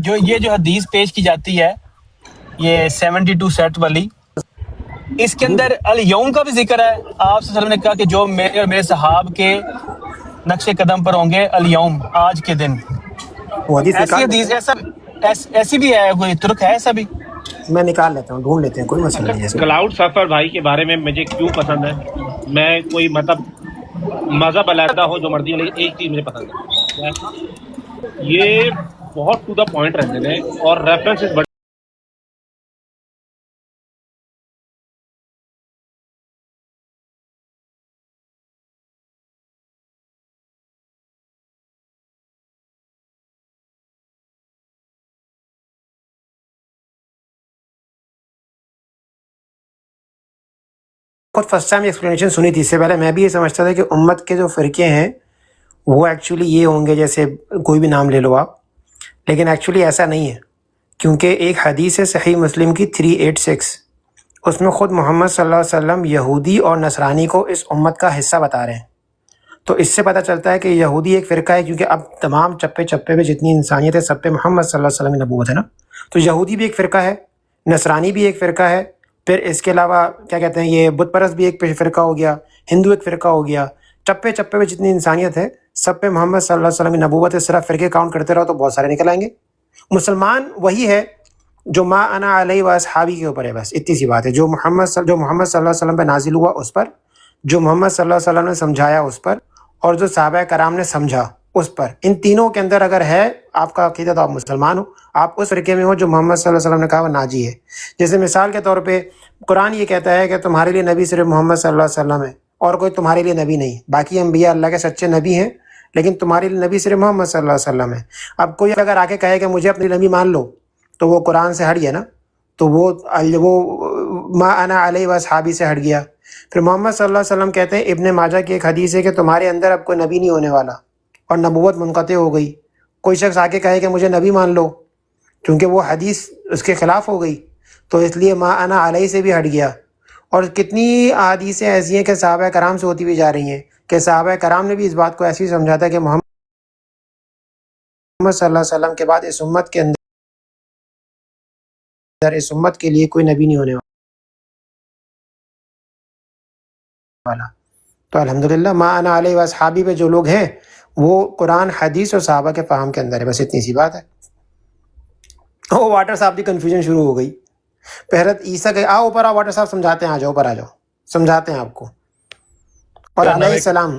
جو حدیث پیش کی جاتی ہے یہ 72 سیٹ والی، اس کے اندر الیوم کا بھی ذکر ہے. آپ صلی اللہ علیہ وسلم نے کہا کہ جو میرے اور میرے صحاب کے نقش قدم پر ہوں گے الیوم، آج کے دن. وہ حدیث ایسی نکال حدیث لیتے ایسی بھی ہے، کوئی ترک ہے ایسا بھی؟ ہیں، میں نکال لیتا ہوں، ڈھونڈ لیتے ہیں، کوئی مسئلہ نہیں ہے. کلاؤڈ سفر بھائی کے بارے میں مجھے کیوں پسند ہے، میں کوئی مطلب مذہب علیحدہ ہو جو مرضی ہو، لیکن ایک چیز مجھے پسند ہے، یہ بہت ٹو دا پوائنٹ رہتے ہیں اور ریفرنسز بڑے. خود فرسٹ ٹائم ایکسپلینیشن سنی تھی، اس سے پہلے میں بھی یہ سمجھتا تھا کہ امت کے جو فرقے ہیں وہ ایکچولی یہ ہوں گے، جیسے کوئی بھی نام لے لو آپ، لیکن ایکچولی ایسا نہیں ہے، کیونکہ ایک حدیث ہے صحیح مسلم کی 386، اس میں خود محمد صلی اللہ علیہ وسلم یہودی اور نصرانی کو اس امت کا حصہ بتا رہے ہیں. تو اس سے پتہ چلتا ہے کہ یہودی ایک فرقہ ہے، کیونکہ اب تمام چپے چپے پہ جتنی انسانیت ہے سب پہ محمد صلی اللہ علیہ وسلم کی نبوت ہے نا، تو یہودی بھی ایک فرقہ ہے، نصرانی بھی ایک فرقہ ہے، پھر اس کے علاوہ کیا کہتے ہیں یہ بت پرست بھی ایک فرقہ ہو گیا، ہندو ایک فرقہ ہو گیا. چپے چپے پہ جتنی انسانیت ہے سب پہ محمد صلی اللہ علیہ وسلم کی نبوت ہے. صرف فرقے کاؤنٹ کرتے رہو تو بہت سارے نکل آئیں گے. مسلمان وہی ہے جو ما انا علیہ و اصحابی کے اوپر ہے، بس اتنی سی بات ہے. جو محمد صلی اللہ علیہ وسلم پہ نازل ہوا اس پر، جو محمد صلی اللہ علیہ وسلم نے سمجھایا اس پر، اور جو صحابہ کرام نے سمجھا اس پر. ان تینوں کے اندر اگر ہے آپ کا عقیدہ تو آپ مسلمان ہو، آپ اس فرقے میں ہو جو محمد صلی اللہ علیہ وسلم نے کہا وہ ناجی ہے. جیسے مثال کے طور پہ قرآن یہ کہتا ہے کہ تمہارے لیے نبی صرف محمد صلی اللہ علیہ وسلم ہے اور کوئی تمہارے لیے نبی نہیں. باقی انبیاء اللہ کے سچے نبی ہیں، لیکن تمہارے لیے نبی صرف محمد صلی اللہ علیہ وسلم ہے. اب کوئی اگر آ کے کہے کہ مجھے اپنی نبی مان لو تو وہ قرآن سے ہٹ گیا نا، تو وہ ما انا علیہ و اصحابی سے ہٹ گیا. پھر محمد صلی اللہ علیہ وسلم کہتے ہیں، ابن ماجہ کی ایک حدیث ہے کہ تمہارے اندر اب کوئی نبی نہیں ہونے والا اور نبوت منقطع ہو گئی. کوئی شخص آ کے کہے کہ مجھے نبی مان لو، کیونکہ وہ حدیث اس کے خلاف ہو گئی، تو اس لیے ما انا علیہ سے بھی ہٹ گیا. اور کتنی احادیثیں ایسی ہیں کہ صحابہ کرام سے ہوتی بھی جا رہی ہیں کہ صحابہ کرام نے بھی اس بات کو ایسے ہی سمجھا تھا کہ محمد صلی اللہ علیہ وسلم کے بعد اس امت کے اندر اس امت کے لیے کوئی نبی نہیں ہونے والا. تو الحمدللہ ما انا علیہ و اصحابی پہ جو لوگ ہیں وہ قرآن حدیث اور صحابہ کے فہم کے اندر ہے، بس اتنی سی بات ہے. او واٹر صاحب کی کنفیوژن شروع ہو گئی. حضرت عیسیٰ کے آؤ اوپر آؤ، واٹر صاحب سمجھاتے ہیں، آ جاؤ اوپر آ جاؤ، سمجھاتے ہیں آپ کو. اور علیہ السلام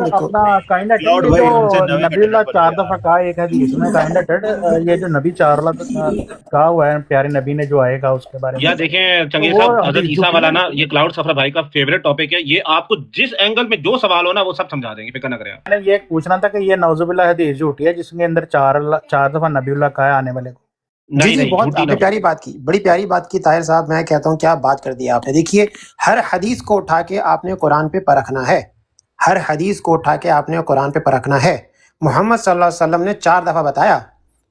لکھو. اپنا کائنڈ اٹڈ جو نبی اللہ 4 دفعہ کہا ایک حدیث میں، کائنڈ اٹڈ یہ جو نبی 4 کہا ہوا ہے پیارے نبی نے جو آئے گا اس کے بارے میں. یا دیکھیں چنگیز صاحب، حضرت عیسیٰ والا نا یہ کلاؤڈ سفر بھائی کا فیوریٹ ٹاپک ہے. یہ آپ کو جس اینگل میں جو سوال ہو نا وہ سب سمجھا دیں گے، فکر نہ کریں. میں نے یہ پوچھنا تھا کہ یہ نعوذ باللہ حدیث جھوٹی ہے جس کے اندر 4 دفعہ نبی اللہ کہا ہے آنے والے کو. جی بہت آپ نے پیاری بات کی، بڑی پیاری بات کی طاہر صاحب. میں کہتا ہوں کیا بات کر دی آپ نے. دیکھیے ہر حدیث کو اٹھا کے آپ نے قرآن پہ پرکھنا ہے، ہر حدیث کو اٹھا کے آپ نے قرآن پہ پرکھنا ہے. محمد صلی اللہ علیہ وسلم نے 4 دفعہ بتایا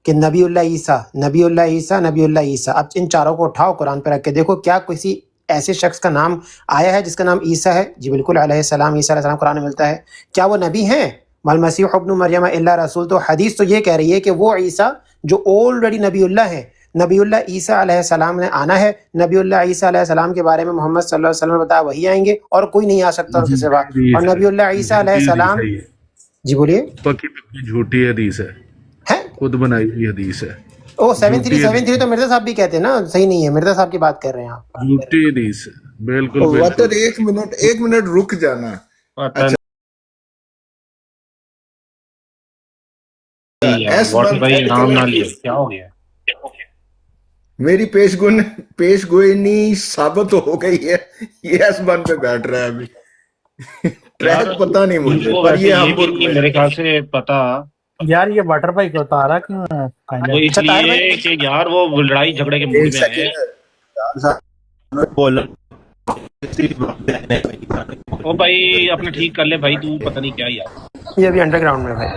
کہ نبی اللہ عیسیٰ، نبی اللہ عیسیٰ، نبی اللہ عیسیٰ. اب ان چاروں کو اٹھاؤ قرآن پہ رکھ کے دیکھو کیا کسی ایسے شخص کا نام آیا ہے جس کا نام عیسیٰ ہے؟ جی بالکل، علیہ السلام، عیسیٰ علیہ السلام قرآن میں ملتا ہے. کیا وہ نبی ہیں؟ والمسیح ابن مریم الا رسول. تو حدیث تو یہ کہہ رہی ہے کہ وہ عیسیٰ جو آلریڈی نبی اللہ ہے، نبی اللہ عیسیٰ علیہ السلام نے آنا ہے. نبی اللہ عیسیٰ علیہ السلام کے بارے میں محمد صلی اللہ علیہ وسلم نے بتایا وہی آئیں گے اور کوئی نہیں آ سکتا ان کے سوا. اور نبی اللہ عیسیٰ علیہ السلام، جی بولیے. پکی جھوٹی حدیث ہے، خود بنائی ہوئی حدیث ہے. او 7373 تو مرزا صاحب بھی کہتے ہیں نا، صحیح نہیں ہے. مرزا صاحب کی بات کر رہے ہیں آپ. جھوٹی حدیث ہے بالکل. واٹر ایک منٹ رک جانا. کیا ہو گیا؟ میری پیش گوئی ثابت ہو گئی ہے. یہ ایس بن پہ بیٹھ رہا ہے ابھی. ٹریک پتہ نہیں مجھے، پر یہ میرے خیال سے پتا یار یہ واٹر بھائی کو اتارا کیوں ہے؟ وہ اس لیے کہ یار وہ لڑائی جھگڑے کے موڈ میں ہے. وہ بھائی اپنے ٹھیک کر لے بھائی، تو پتہ نہیں کیا یار. یہ ابھی انڈر گراؤنڈ میں بھائی.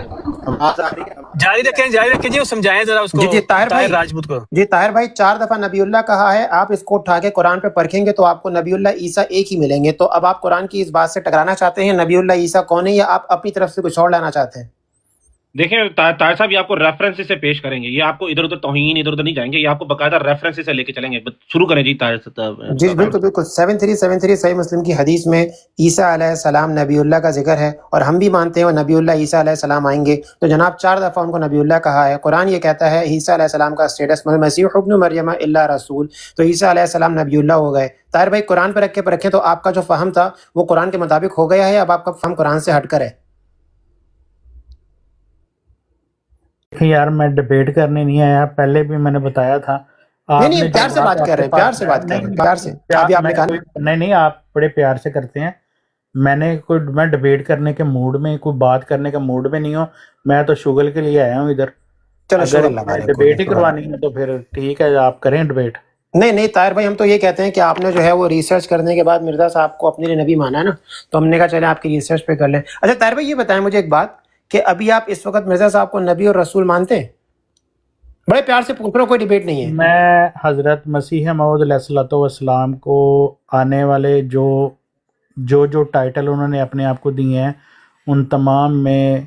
جاری رکھیں جی، وہ سمجھائیں ذرا اس کو. جی طاہر راجپوت کو. جی طاہر بھائی 4 دفعہ نبی اللہ کہا ہے، آپ اس کو اٹھا کے قرآن پہ پرکھیں گے تو آپ کو نبی اللہ عیسیٰ ایک ہی ملیں گے. تو اب آپ قرآن کی اس بات سے ٹکرانا چاہتے ہیں نبی اللہ عیسیٰ کون ہے، یا آپ اپنی طرف سے کچھ اور لانا چاہتے ہیں؟ دیکھیں طاہر صاحب یہ آپ کو ریفرنس سے پیش کریں گے, یہ آپ کو ادھر ادھر توہین ادھر ادھر نہیں جائیں گے, یہ آپ کو باقاعدہ ریفرنس سے لے کے چلیں گے. شروع کریں جی طاہر صاحب. جی بالکل بالکل 7373 صحیح مسلم کی حدیث میں عیسیٰ علیہ السلام نبی اللہ کا ذکر ہے, اور ہم بھی مانتے ہیں وہ نبی اللہ عیسیٰ علیہ السلام آئیں گے. تو جناب 4 دفعہ ان کو نبی اللہ کہا ہے. قرآن یہ کہتا ہے عیسیٰ علیہ السلام کا اسٹیٹس مسیح ابن مریم الا رسول, تو عیسیٰ علیہ السلام نبی اللہ ہو گئے. طاہر بھائی قرآن پہ رکھیں تو آپ کا جو فہم تھا وہ قرآن کے مطابق ہو گیا ہے, اب آپ کا فہم قرآن سے ہٹ کر ہے. یار میں ڈبیٹ کرنے نہیں آیا, پہلے بھی میں نے بتایا تھا. نہیں پیار سے بات کر رہے ہیں, پیار سے بات کر رہے ہیں, پیار سے. ابھی آپ نے کہا نہیں آپ بڑے پیار سے کرتے ہیں. میں ڈبیٹ کرنے کے موڈ میں, کوئی بات کرنے کے موڈ میں نہیں ہوں. میں تو شغل کے لیے آیا ہوں ادھر. چلو اگر ڈبیٹ ہی کروانی ہے تو پھر ٹھیک ہے, آپ کریں ڈبیٹ. نہیں طاہر بھائی, ہم تو یہ کہتے ہیں کہ آپ نے جو ہے وہ ریسرچ کرنے کے بعد مرزا صاحب کو اپنے لیے نبی مانا ہے نا, تو ہم نے کہا چلے آپ کی ریسرچ پہ کر لیں. اچھا طاہر بھائی یہ بتائیں مجھے ایک بات, کہ ابھی آپ اس وقت مرزا صاحب کو نبی اور رسول مانتے ہیں؟ بڑے پیار سے پوچھ رہا ہوں, کوئی ڈیبیٹ نہیں ہے. میں حضرت مسیح موعود علیہ الصلوۃ والسلام کو آنے والے جو ٹائٹل انہوں نے اپنے آپ کو دیے ہیں ان تمام میں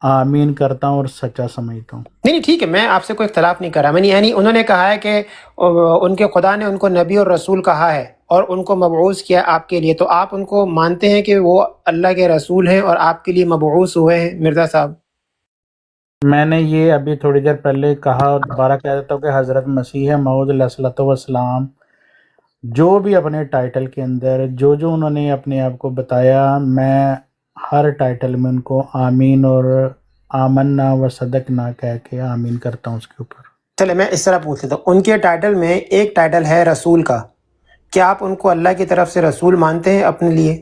آمین کرتا ہوں اور سچا سمجھتا ہوں. نہیں ٹھیک ہے, میں آپ سے کوئی اختلاف نہیں کر رہا. میں نے یعنی انہوں نے کہا ہے کہ ان کے خدا نے ان کو نبی اور رسول کہا ہے اور ان کو مبعوث کیا آپ کے لیے, تو آپ ان کو مانتے ہیں کہ وہ اللہ کے رسول ہیں اور آپ کے لیے مبعوث ہوئے ہیں مرزا صاحب؟ میں نے یہ ابھی تھوڑی دیر پہلے کہا اور دوبارہ کہہ دیتا ہوں کہ حضرت مسیح موعود علیہ الصلوۃ والسلام جو بھی اپنے ٹائٹل کے اندر جو انہوں نے اپنے آپ کو بتایا, میں ہر ٹائٹل میں ان کو آمین اور آمنا و صدقنا کہہ کے آمین کرتا ہوں اس کے اوپر. چلے میں اس طرح پوچھ لیتا ہوں, ان کے ٹائٹل میں ایک ٹائٹل ہے رسول کا, کیا آپ ان کو اللہ کی طرف سے رسول مانتے ہیں اپنے لیے؟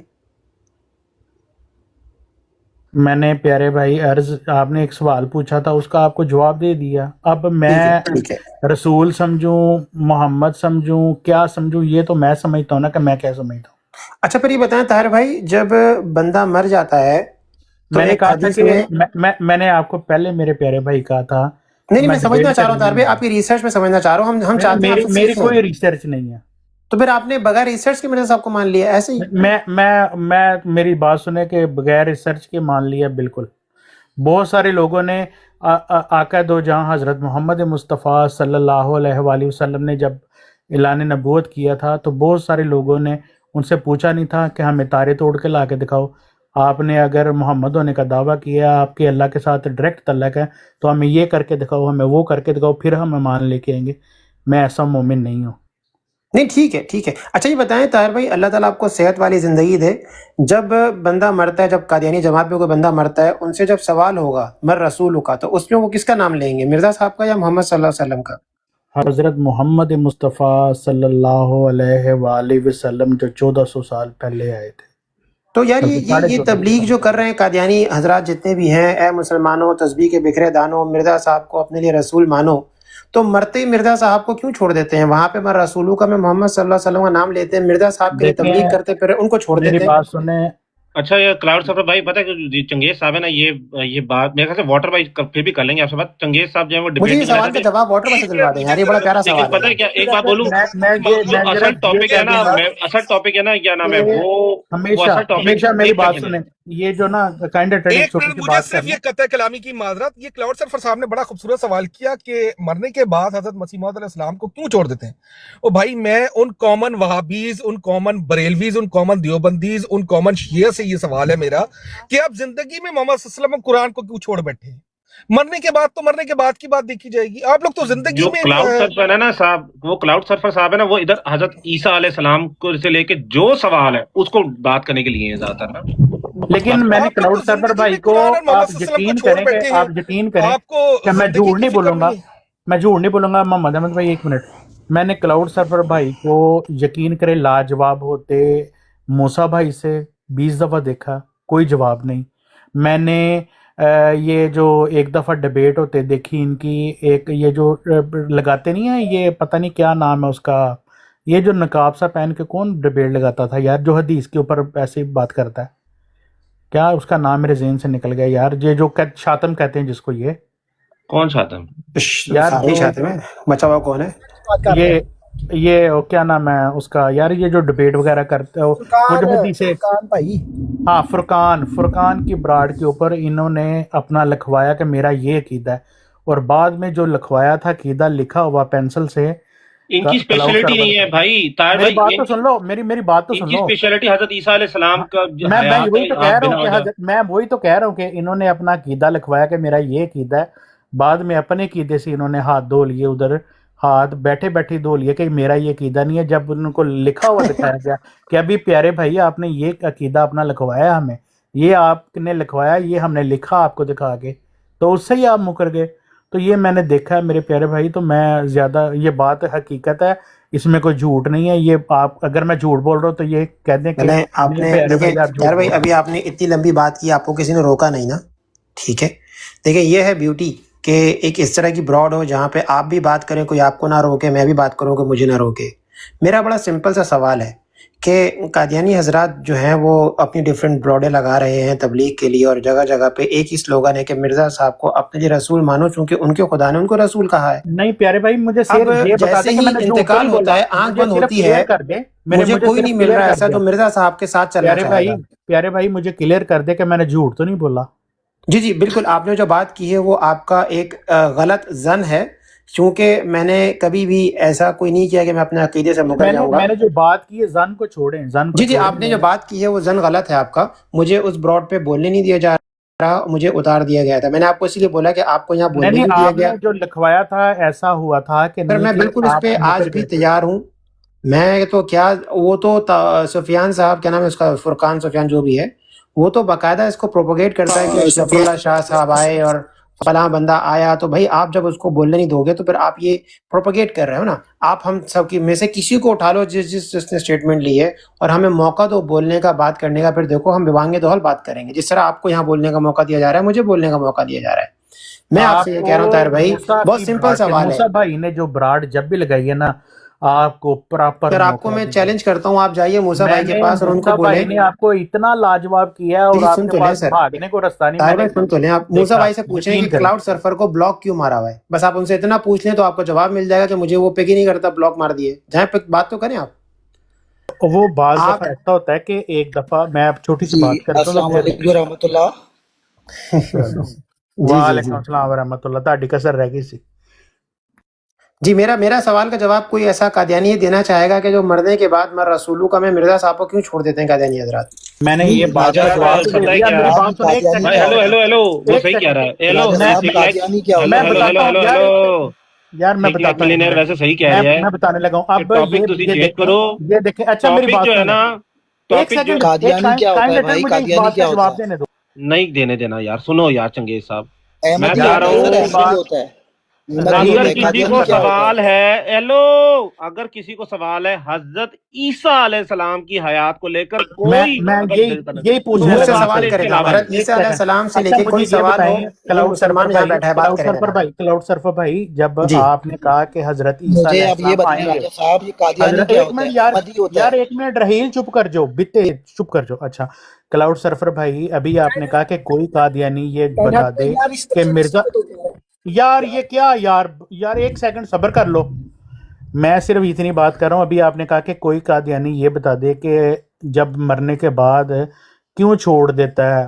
میں نے پیارے بھائی آپ نے ایک سوال پوچھا تھا, اس کا آپ کو جواب دے دیا. اب میں ٹھیک ہے. رسول سمجھوں, محمد سمجھوں, کیا سمجھوں, یہ تو میں سمجھتا ہوں نا کہ میں کیا سمجھتا ہوں. اچھا پھر یہ بتائیں طاہر بھائی, جب بندہ مر جاتا ہے تو میں نے ایک کہا تھا حدیث کہ میں نے آپ کو پہلے میرے پیارے بھائی کہا تھا. نہیں میں سمجھنا چاہ رہا ہوں طاہر بھائی, آپ کی ریسرچ میں سمجھنا چاہ رہا ہوں. ہم چاہتے ہیں میری کوئی ریسرچ نہیں ہے. تو پھر آپ نے بغیر ریسرچ کے مرزا صاحب کو مان لیا ایسے ہی؟ میں میری بات سنے کہ بغیر ریسرچ کے مان لیا, بالکل. بہت سارے لوگوں نے آقا دو جہاں حضرت محمد مصطفیٰ صلی اللہ علیہ وآلہ وسلم نے جب اعلان نبوت کیا تھا تو بہت سارے لوگوں نے ان سے پوچھا نہیں تھا کہ ہمیں تارے توڑ کے لا کے دکھاؤ, آپ نے اگر محمد ہونے کا دعویٰ کیا, آپ کے اللہ کے ساتھ ڈائریکٹ تعلق ہے, تو ہمیں یہ کر کے دکھاؤ, ہمیں وہ کر کے دکھاؤ, پھر ہم ایمان لے کے آئیں گے. میں ایسا مومن نہیں ہوں. نہیں ٹھیک ہے ٹھیک ہے. اچھا یہ بتائیں طاہر بھائی, اللہ تعالیٰ آپ کو صحت والی زندگی دے, جب بندہ مرتا ہے, جب قادیانی جماعت میں کوئی بندہ مرتا ہے, ان سے جب سوال ہوگا مر رسول کا, تو اس میں وہ کس کا نام لیں گے, مرزا صاحب کا یا محمد صلی اللہ علیہ وسلم کا؟ حضرت محمد مصطفیٰ صلی اللہ علیہ وآلہ وسلم جو 1400 سال پہلے آئے تھے. تو یار یہ تبلیغ جو کر رہے ہیں قادیانی حضرات جتنے بھی ہیں, اے مسلمانوں تسبیح کے بکھرے دانوں, مرزا صاحب کو اپنے لیے رسول مانو, تو مرتے ہی مرزا صاحب کو کیوں چھوڑ دیتے ہیں؟ وہاں پہ میں رسولوں کا, میں محمد صلی اللہ علیہ وسلم کا نام لیتے ہیں, مرزا صاحب کے لیے تبلیغ کرتے, پھر ان کو چھوڑ دیتے ہیں. میری بات سنیں. اچھا یہ کلاؤڈ سفر بھائی پتہ ہے چنگیز صاحب ہے نا, یہ بات میرے خیال سے واٹر بھائی پھر بھی کر لیں گے آپ سے بات. چنگیز صاحب جو ہے وہ مجھے یہ سوال کا جواب واٹر بھائی سے دلوا دیں یار, یہ بڑا پیارا سوال پتہ ہے ہے. کیا, ایک بات بولوں, اصل ٹاپک ہے نا, اصل ٹاپک ہے نا, کیا نام ہے وہ ہمیشہ میری بات سنیں. یہ جو نا کائنڈ ایک منٹ مجھے صرف یہ قطع کلامی کی معذرت, یہ کلاؤڈ سرفر صاحب نے بڑا خوبصورت سوال کیا کہ مرنے کے بعد حضرت مسیح موعود علیہ السلام کو کیوں چھوڑ دیتے ہیں. او بھائی, میں ان کامن وہابیز, ان کامن بریلویز, ان کامن دیوبندیز, ان کامن شیعہ سے یہ سوال ہے میرا کہ آپ زندگی میں محمد صلی اللہ علیہ وسلم قرآن کو کیوں چھوڑ بیٹھے ہیں؟ مرنے کے بعد تو مرنے کے بعد کی بات دیکھی جائے گی. آپ لوگ تو زندگی جو میں کلاؤڈ سرفر ہے نا صاحب, وہ کلاؤڈ سرفر صاحب ہے نا, وہ ادھر حضرت عیسیٰ علیہ السلام کو سے لے کے جو سوال ہے اس کو بات کرنے کے لیے ہیں زیادہ تر نا. لیکن میں نے کلاؤڈ سرفر بھائی کو, آپ یقین کریں کہ میں جھوٹ نہیں بولوں گا, محمد احمد بھائی ایک منٹ, میں نے کلاؤڈ سرفر بھائی کو یقین کرے لاجواب ہوتے موسیٰ بھائی سے 20 دفعہ دیکھا, کوئی جواب نہیں. میں نے یہ جو ایک دفعہ ڈیبیٹ ہوتے دیکھی ان کی, ایک یہ جو لگاتے نہیں ہیں, یہ پتہ نہیں کیا نام ہے اس کا, یہ جو نقاب سا پہن کے کون ڈیبیٹ لگاتا تھا یار, جو حدیث کے اوپر ایسے بات کرتا ہے, کیا اس کا نام میرے ذہن سے نکل گیا یار, یہ جو شاتم کہتے ہیں جس کو, یہ کون شاتم یار شاتم ہے, بچا ہوا کون ہے یہ یہ کیا نام ہے اس کا یار، یہ جو ڈبیٹ وغیرہ کرتے ہو وہ جو حدیث، ہاں فرقان کی براڈ کے اوپر انہوں نے اپنا لکھوایا کہ میرا یہ عقیدہ ہے، اور بعد میں جو لکھوایا تھا عقیدہ لکھا ہوا پینسل سے، ان کی اسپیشلٹی نہیں ہے بھائی طاہر میری بھائی، بات تو سن لو، میری بات تو ان سن کی لو، اسپیشلٹی حضرت عیسیٰ علیہ السلام کا میں حیات وہی ہے، تو کہہ آپ رہا بنا ہوں وجہ کہ میں وہی تو کہہ رہا ہوں کہ انہوں نے اپنا عقیدہ لکھوایا کہ میرا یہ عقیدہ ہے، بعد میں اپنے عقیدے سے انہوں نے ہاتھ دھو لیے، ادھر ہاتھ بیٹھے بیٹھے دھو لیے کہ میرا یہ عقیدہ نہیں ہے، جب ان کو لکھا ہوا دکھایا گیا کہ ابھی پیارے بھائی آپ نے یہ عقیدہ اپنا لکھوایا ہمیں، یہ آپ نے لکھوایا، یہ ہم نے لکھا آپ کو دکھا کے، تو اس سے ہی آپ مکر گئے۔ تو یہ میں نے دیکھا ہے میرے پیارے بھائی، تو میں زیادہ، یہ بات حقیقت ہے، اس میں کوئی جھوٹ نہیں ہے، یہ آپ اگر میں جھوٹ بول رہا ہوں تو یہ کہہ دیں کہ میں نے آپ نہیں نے پیارے دیکھیں بھائی آپ جھوٹ یار بھائی، بول رہے ابھی آپ نے اتنی لمبی بات کی، آپ کو کسی نے روکا نہیں نا، ٹھیک ہے؟ دیکھیں یہ ہے بیوٹی کہ ایک اس طرح کی براڈ ہو جہاں پہ آپ بھی بات کریں، کوئی آپ کو نہ روکے، میں بھی بات کروں کہ مجھے نہ روکے۔ میرا بڑا سمپل سا سوال ہے کہ قادیانی حضرات جو ہیں وہ اپنی ڈیفرنٹ براڈیں لگا رہے ہیں تبلیغ کے لیے، اور جگہ جگہ پہ ایک ہی سلوگن ہے کہ مرزا صاحب کو اپنے لیے رسول مانو، چونکہ ان کے خدا نے ان کو رسول کہا ہے۔ نہیں پیارے بھائی، مجھے اب صرف یہ بتا جیسے دیں کہ ہی میں نے جھوٹ تو انتقال نہیں ہوتا بولا، ہے، آنکھ مجھے بند صرف ہوتی کلیئر ہے، کر دے، مجھے کوئی صرف نہیں مل کلیئر رہا کر ایسا دے جو مرزا صاحب کے ساتھ چلنا چاہے گا۔ پیارے بھائی مجھے کلیئر کر دے کہ میں نے جھوٹ تو نہیں بولا۔ جی جی بالکل، آپ نے جو بات کی ہے وہ آپ کا ایک غلط ظن ہے، چونکہ میں نے کبھی بھی ایسا کوئی نہیں کیا کہ میں اپنے عقیدے سے مکر جاؤں گا۔ میں نے جو بات کی ہے، زن کو چھوڑیں، جی جی، آپ نے جو بات کی ہے وہ ظن غلط ہے آپ کا، مجھے اس براڈ پہ بولنے نہیں دیا جا رہا، مجھے اتار دیا گیا تھا، میں نے آپ کو اسی لیے بولا کہ آپ کو یہاں نہیں بولنے نہیں، نہیں دیا آپ گیا۔ نے جو لکھوایا تھا ایسا ہوا تھا کہ سر نہیں میں کہ بالکل اس آپ پہ آج مکر بھی گئے تھے۔ تیار ہوں، میں تو کیا، وہ تو سفیان صاحب، کیا نام ہے اس کا، فرقان سفیان جو بھی ہے، وہ تو باقاعدہ اس کو پروپوگیٹ کرتا ہے کہ اشرف اللہ شاہ صاحب آئے اور فلاں بندہ آیا، تو بھائی آپ جب اس کو بولنے نہیں دو گے تو پھر آپ یہ پروپوگیٹ کر رہے ہو نا۔ آپ ہم سب کی میں سے کسی کو اٹھا لو جس نے اسٹیٹمنٹ لی ہے، اور ہمیں موقع دو بولنے کا، بات کرنے کا، پھر دیکھو ہم بوانگے دوہل بات کریں گے، جس طرح آپ کو یہاں بولنے کا موقع دیا جا رہا ہے، مجھے بولنے کا موقع دیا جا رہا ہے۔ میں آپ آپ سے یہ کو کہہ رہا ہوں طاہر بھائی، موسیٰ بہت کی سمپل براڈ سے، سوال ہے موسیٰ بھائی نے جو براڈ جب بھی لگائی ہے نا، آپ کو پراپر سر، آپ کو موقع میں دیا۔ چیلنج کرتا ہوں، آپ جائیے موسیٰ میں بھائی کے نے پاس اور ان کو موسیٰ بولیں۔ بھائی نے آپ کو اتنا لاجواب کیا ہے اور جی آپ سن کے تو لیں پاس سر، بھاگنے کو رستہ نہیں، طاہر میں نے بھائی سن تو لیں، آپ موسیٰ دیکھا، بھائی سے پوچھیں یقین کہ کریں۔ کلاؤڈ سرفر کو بلاک کیوں مارا ہوا ہے، بس آپ ان سے اتنا پوچھ لیں تو آپ کو جواب مل جائے گا کہ مجھے وہ پک ہی نہیں کرتا، بلاک مار دیے، جہاں پک بات تو کریں آپ۔ وہ بعض آپ دفعہ ایسا ہوتا ہے کہ ایک دفعہ میں اب چھوٹی سی جی بات کرتا ہوں تو السلام پھر علیکم ورحمۃ اللہ۔ چلو، جی جی وعلیکم جی السلام ورحمۃ اللہ، تہاڈی کسر رہ گئی سی۔ جی، میرا سوال کا جواب کوئی ایسا قادیانی ہی دینا چاہے گا کہ جو مرنے کے بعد میں رسولوں کا میں مرزا صاحب کو کیوں چھوڑ دیتے ہیں قادیانی حضرات؟ میں نے یہ نہیں بات کا ناجائز جواب بات تو دے سنو، پتہ ہے دیا، کیا میری ہے آپ بات سن، ایک قادیانی بھائی، کیا سیکنڈ، ہیلو ہوتا ہیلو ہے؟ ہیلو، وہ ایک صحیح کہہ سیکنڈ، رہا ہے، ہیلو راجہ صاحب سیک لائک، قادیانی کیا ہیلو ہوتا میں ہے؟ ہیلو ہیلو بتاتا ہوں یار، ہیلو، یار میں سیک بتاتا ہوں ایک ملینئر منٹ، ویسے صحیح کہہ رہا ہے میں بتانے لگا ہوں کہ اب ٹاپک تسی یہ چینج دیکھیں، کرو، یہ دیکھیں، اچھا میری ٹاپک بات جو ہے سنیں، نا، ایک ٹاپک جو سیکنڈ، ایک قادیانی کیا ہوتا کائنڈ ہے اٹینڈ، بھائی؟ مجھے اس قادیانی بات کا کیا ہوتا جواب ہے؟ دینے دو۔ نہیں دینے دینا یار، سنو یار چنگیز صاحب، میں احمدی بتا ہوتا رہا ہے سر، میری ہوں، احمدی بات، ہوتا ہے، احمدی اگر ہوتا ہے۔ رحیل کسی قادیانی کو کیا ہوتا ہے؟ سوال ہے، ہیلو، اگر کسی کو سوال ہے حضرت عیسیٰ علیہ السلام کی حیات کو لے کر کوئی میں اگر یہی تو پوچھنے مجھ وہ سے لگا ہوں بات سوال کرے، اس صرف، کے کرے گا، علاوہ حضرت نہیں۔ ایک عیسیٰ علیہ سیکنڈ، السلام سے لے اچھا کے مجھے کوئی یہ سوال ہو، بتائیں، کوئی کلاؤڈ مسلمان یہاں بیٹھا ہے، بات کریں میرا۔ سرفر بھائی، جب جی آپ نے کہا کہ حضرت عیسیٰ مجھے علیہ اب یہ السلام بتائیں آئیں گے، راجہ صاحب، یہ قادیانی حضرت کیا ایک ہوتا ہے؟ منٹ یار، احمدی ہوتا ہے۔ ایک منٹ، رحیل چپ کر جو، بتے چپ کر جو۔ اچھا کلاؤڈ سرفر بھائی، ابھی آپ نے کہا کہ کوئی قادیانی یہ بتا دے کہ مرزا، یار یہ کیا یار ایک سیکنڈ صبر کر لو، میں صرف اتنی بات کر رہا ہوں۔ ابھی آپ نے کہا کہ کوئی قادیانی یہ بتا دے کہ جب مرنے کے بعد کیوں چھوڑ دیتا ہے۔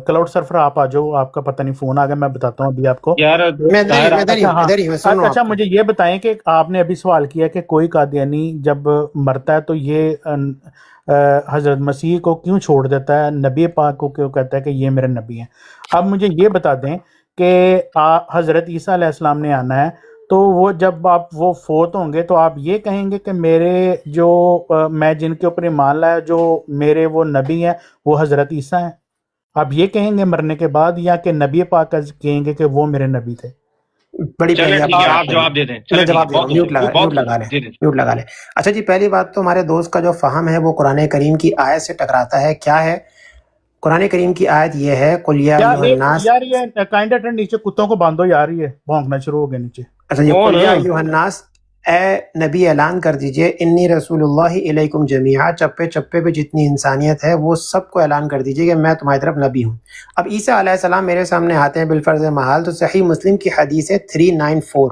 کلاؤڈ سرفر آپ آ جاؤ، آپ کا پتہ نہیں فون آ گیا، میں بتاتا ہوں ابھی آپ کو۔ یار میں ادھر طاہر، ہی اچھا ہاں، ادھر ہی میں سن رہا ہوں اچھا آپ کو۔ مجھے یہ بتائیں کہ آپ نے ابھی سوال کیا کہ کوئی قادیانی جب مرتا ہے تو یہ حضرت مسیح کو کیوں چھوڑ دیتا ہے، نبی پاک کو کیوں کہتا ہے کہ یہ میرے نبی ہیں۔ اب مجھے یہ بتا دیں کہ حضرت عیسیٰ علیہ السلام نے آنا ہے، تو وہ جب وہ فوت ہوں گے تو آپ یہ کہیں گے کہ میرے جو میں جن کے اوپر ایمان لایا جو میرے وہ نبی ہیں وہ حضرت عیسیٰ ہیں، آپ یہ کہیں گے مرنے کے بعد، یا کہ نبی پاک کہیں گے کہ وہ میرے نبی تھے؟ بڑی چلے پیاری آپ ٹھیک نے ہے، بات آپ کری، جواب دے دیں، میں چلے ٹھیک ہے، جواب دے رہا بہت ہوں، خوش ہوئی، بہت خوش ہوئی، جی جی۔ میوٹ لگا لیں۔ اچھا جی، پہلی بات تو ہمارے دوست کا جو فہم ہے وہ قرآن کریم کی آیت سے ٹکراتا ہے۔ کیا ہے قرآن کریم کی آیت؟ یہ ہے قُلْ يَا أَيُّهَا النَّاسُ۔ یار یہ کائنڈ اٹینڈ نیچے کتوں کو باندھو یار، یہ بھونکنا شروع ہو گئے نیچے۔ اچھا یہ کون؟ قُلْ يَا أَيُّهَا النَّاسُ، اے نبی اعلان کر دیجئے، انی رسول اللہ الیکم جمیعا، چپے چپے پہ جتنی انسانیت ہے وہ سب کو اعلان کر دیجئے کہ میں تمہاری طرف نبی ہوں۔ اب عیسیٰ علیہ السلام میرے سامنے آتے ہیں بالفرض محال، تو صحیح مسلم کی حدیث ہے 394،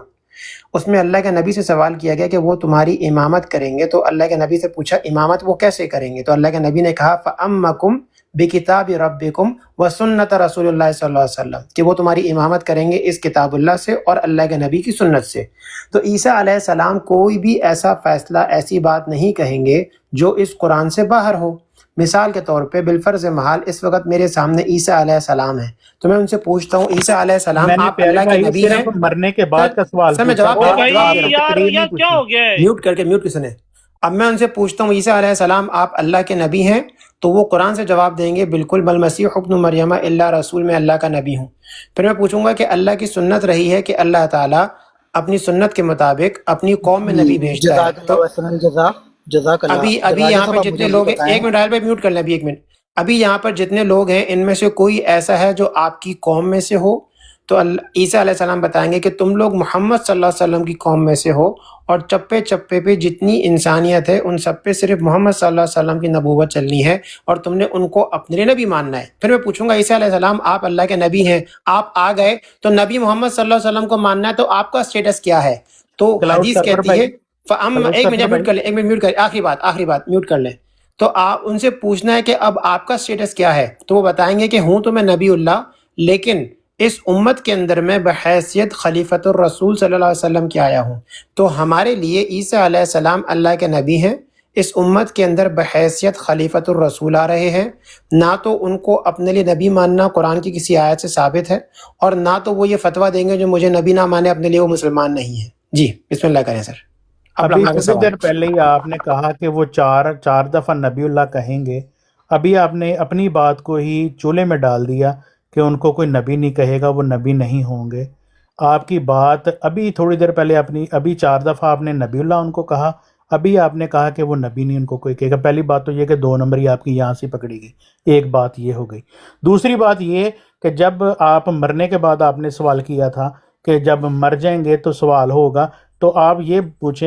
اس میں اللہ کے نبی سے سوال کیا گیا کہ وہ تمہاری امامت کریں گے، تو اللہ کے نبی سے پوچھا امامت وہ کیسے کریں گے؟ تو اللہ کے نبی نے کہا فَأَمَّكُمْ بِكِتَابِ رَبِّكُمْ وَسُنَّةَ رَسُولِ اللَّهِ صلی اللہ علیہ وسلم، کہ وہ تمہاری امامت کریں گے اس کتاب اللہ سے اور اللہ کے نبی کی سنت سے۔ تو عیسیٰ علیہ السلام کوئی بھی ایسا فیصلہ، ایسی بات نہیں کہیں گے جو اس قرآن سے باہر ہو۔ مثال کے طور پہ بالفرض محال اس وقت میرے سامنے عیسیٰ علیہ السلام ہے، تو میں ان سے پوچھتا ہوں عیسیٰ علیہ السلام میں نے آپ پیارے اللہ کے بھائی نبی ہیں؟ صرف مرنے کے بعد کا سوال سر میں پوچھا، جواب او دے بھائی رہا ہوں، یار تقریر یار نہیں کیا پوچھی۔ ہو گیا ہے؟ میوٹ کر کے میوٹ کسی نے۔ اب میں ان سے پوچھتا ہوں عیسیٰ علیہ السلام آپ اللہ کے نبی ہیں؟ تو وہ قرآن سے جواب دیں گے بالکل، بل مسیح ابن مریم الا رسول، میں اللہ کا نبی ہوں۔ پھر میں پوچھوں گا کہ اللہ کی سنت رہی ہے کہ اللہ تعالیٰ اپنی سنت کے مطابق اپنی قوم میں نبی بھیجتا ہے، جزاک اللہ وسلم جزاک اللہ۔ ابھی دروازہ یہاں صاحب پہ آپ جتنے مجھے لوگ ہیں، بتائیں، ایک منٹ حال پہ میوٹ کر لیں ابھی ایک منٹ، ابھی یہاں پر جتنے لوگ ہیں ان میں سے کوئی ایسا ہے جو آپ کی قوم میں سے ہو؟ تو عیسیٰ علیہ السلام بتائیں گے کہ تم لوگ محمد صلی اللہ علیہ وسلم کی قوم میں سے ہو، اور چپے چپے پہ جتنی انسانیت ہے ان سب پہ صرف محمد صلی اللہ علیہ وسلم کی نبوت چلنی ہے، اور تم نے ان کو اپنے لیے نبی ماننا ہے۔ پھر میں پوچھوں گا عیسیٰ علیہ السلام آپ اللہ کے نبی ہیں، آپ آ گئے تو نبی محمد صلی اللہ علیہ وسلم کو ماننا ہے، تو آپ کا اسٹیٹس کیا ہے؟ تو کلاؤڈ حدیث سرور کہتی ہے بھائی، کلاؤڈ ایک منٹ سرور میوٹ کر بھائی، لیں، ایک منٹ میوٹ کر، آخری بات میوٹ کر لیں۔ تو آپ ان سے پوچھنا ہے کہ اب آپ کا اسٹیٹس کیا ہے، تو وہ بتائیں گے کہ ہوں تو میں نبی اللہ، لیکن اس امت کے اندر میں بحیثیت خلیفۃ الرسول صلی اللہ علیہ وسلم کے آیا ہوں۔ تو ہمارے لیے عیسیٰ علیہ السلام اللہ کے نبی ہیں، اس امت کے اندر بحیثیت خلیفۃ الرسول آ رہے ہیں، نہ تو ان کو اپنے لیے نبی ماننا قرآن کی کسی آیت سے ثابت ہے، اور نہ تو وہ یہ فتویٰ دیں گے جو مجھے نبی نہ مانے اپنے لیے وہ مسلمان نہیں ہے۔ جی بسم اللہ کریں سر۔ اب ابھی ہمارا کچھ سوال۔ دیر پہلے ہی آپ نے کہا کہ وہ چار دفعہ نبی اللہ کہیں گے، ابھی آپ نے اپنی بات کو ہی چولہے میں ڈال دیا کہ ان کو کوئی نبی نہیں کہے گا، وہ نبی نہیں ہوں گے۔ آپ کی بات ابھی تھوڑی دیر پہلے ابھی 4 دفعہ آپ نے نبی اللہ ان کو کہا، ابھی آپ نے کہا کہ وہ نبی نہیں ان کو کوئی کہے گا۔ پہلی بات تو یہ کہ 2 نمبر آپ کی یہاں سے پکڑی گئی، ایک بات یہ ہو گئی۔ دوسری بات یہ کہ جب آپ مرنے کے بعد آپ نے سوال کیا تھا کہ جب مر جائیں گے تو سوال ہوگا، تو آپ یہ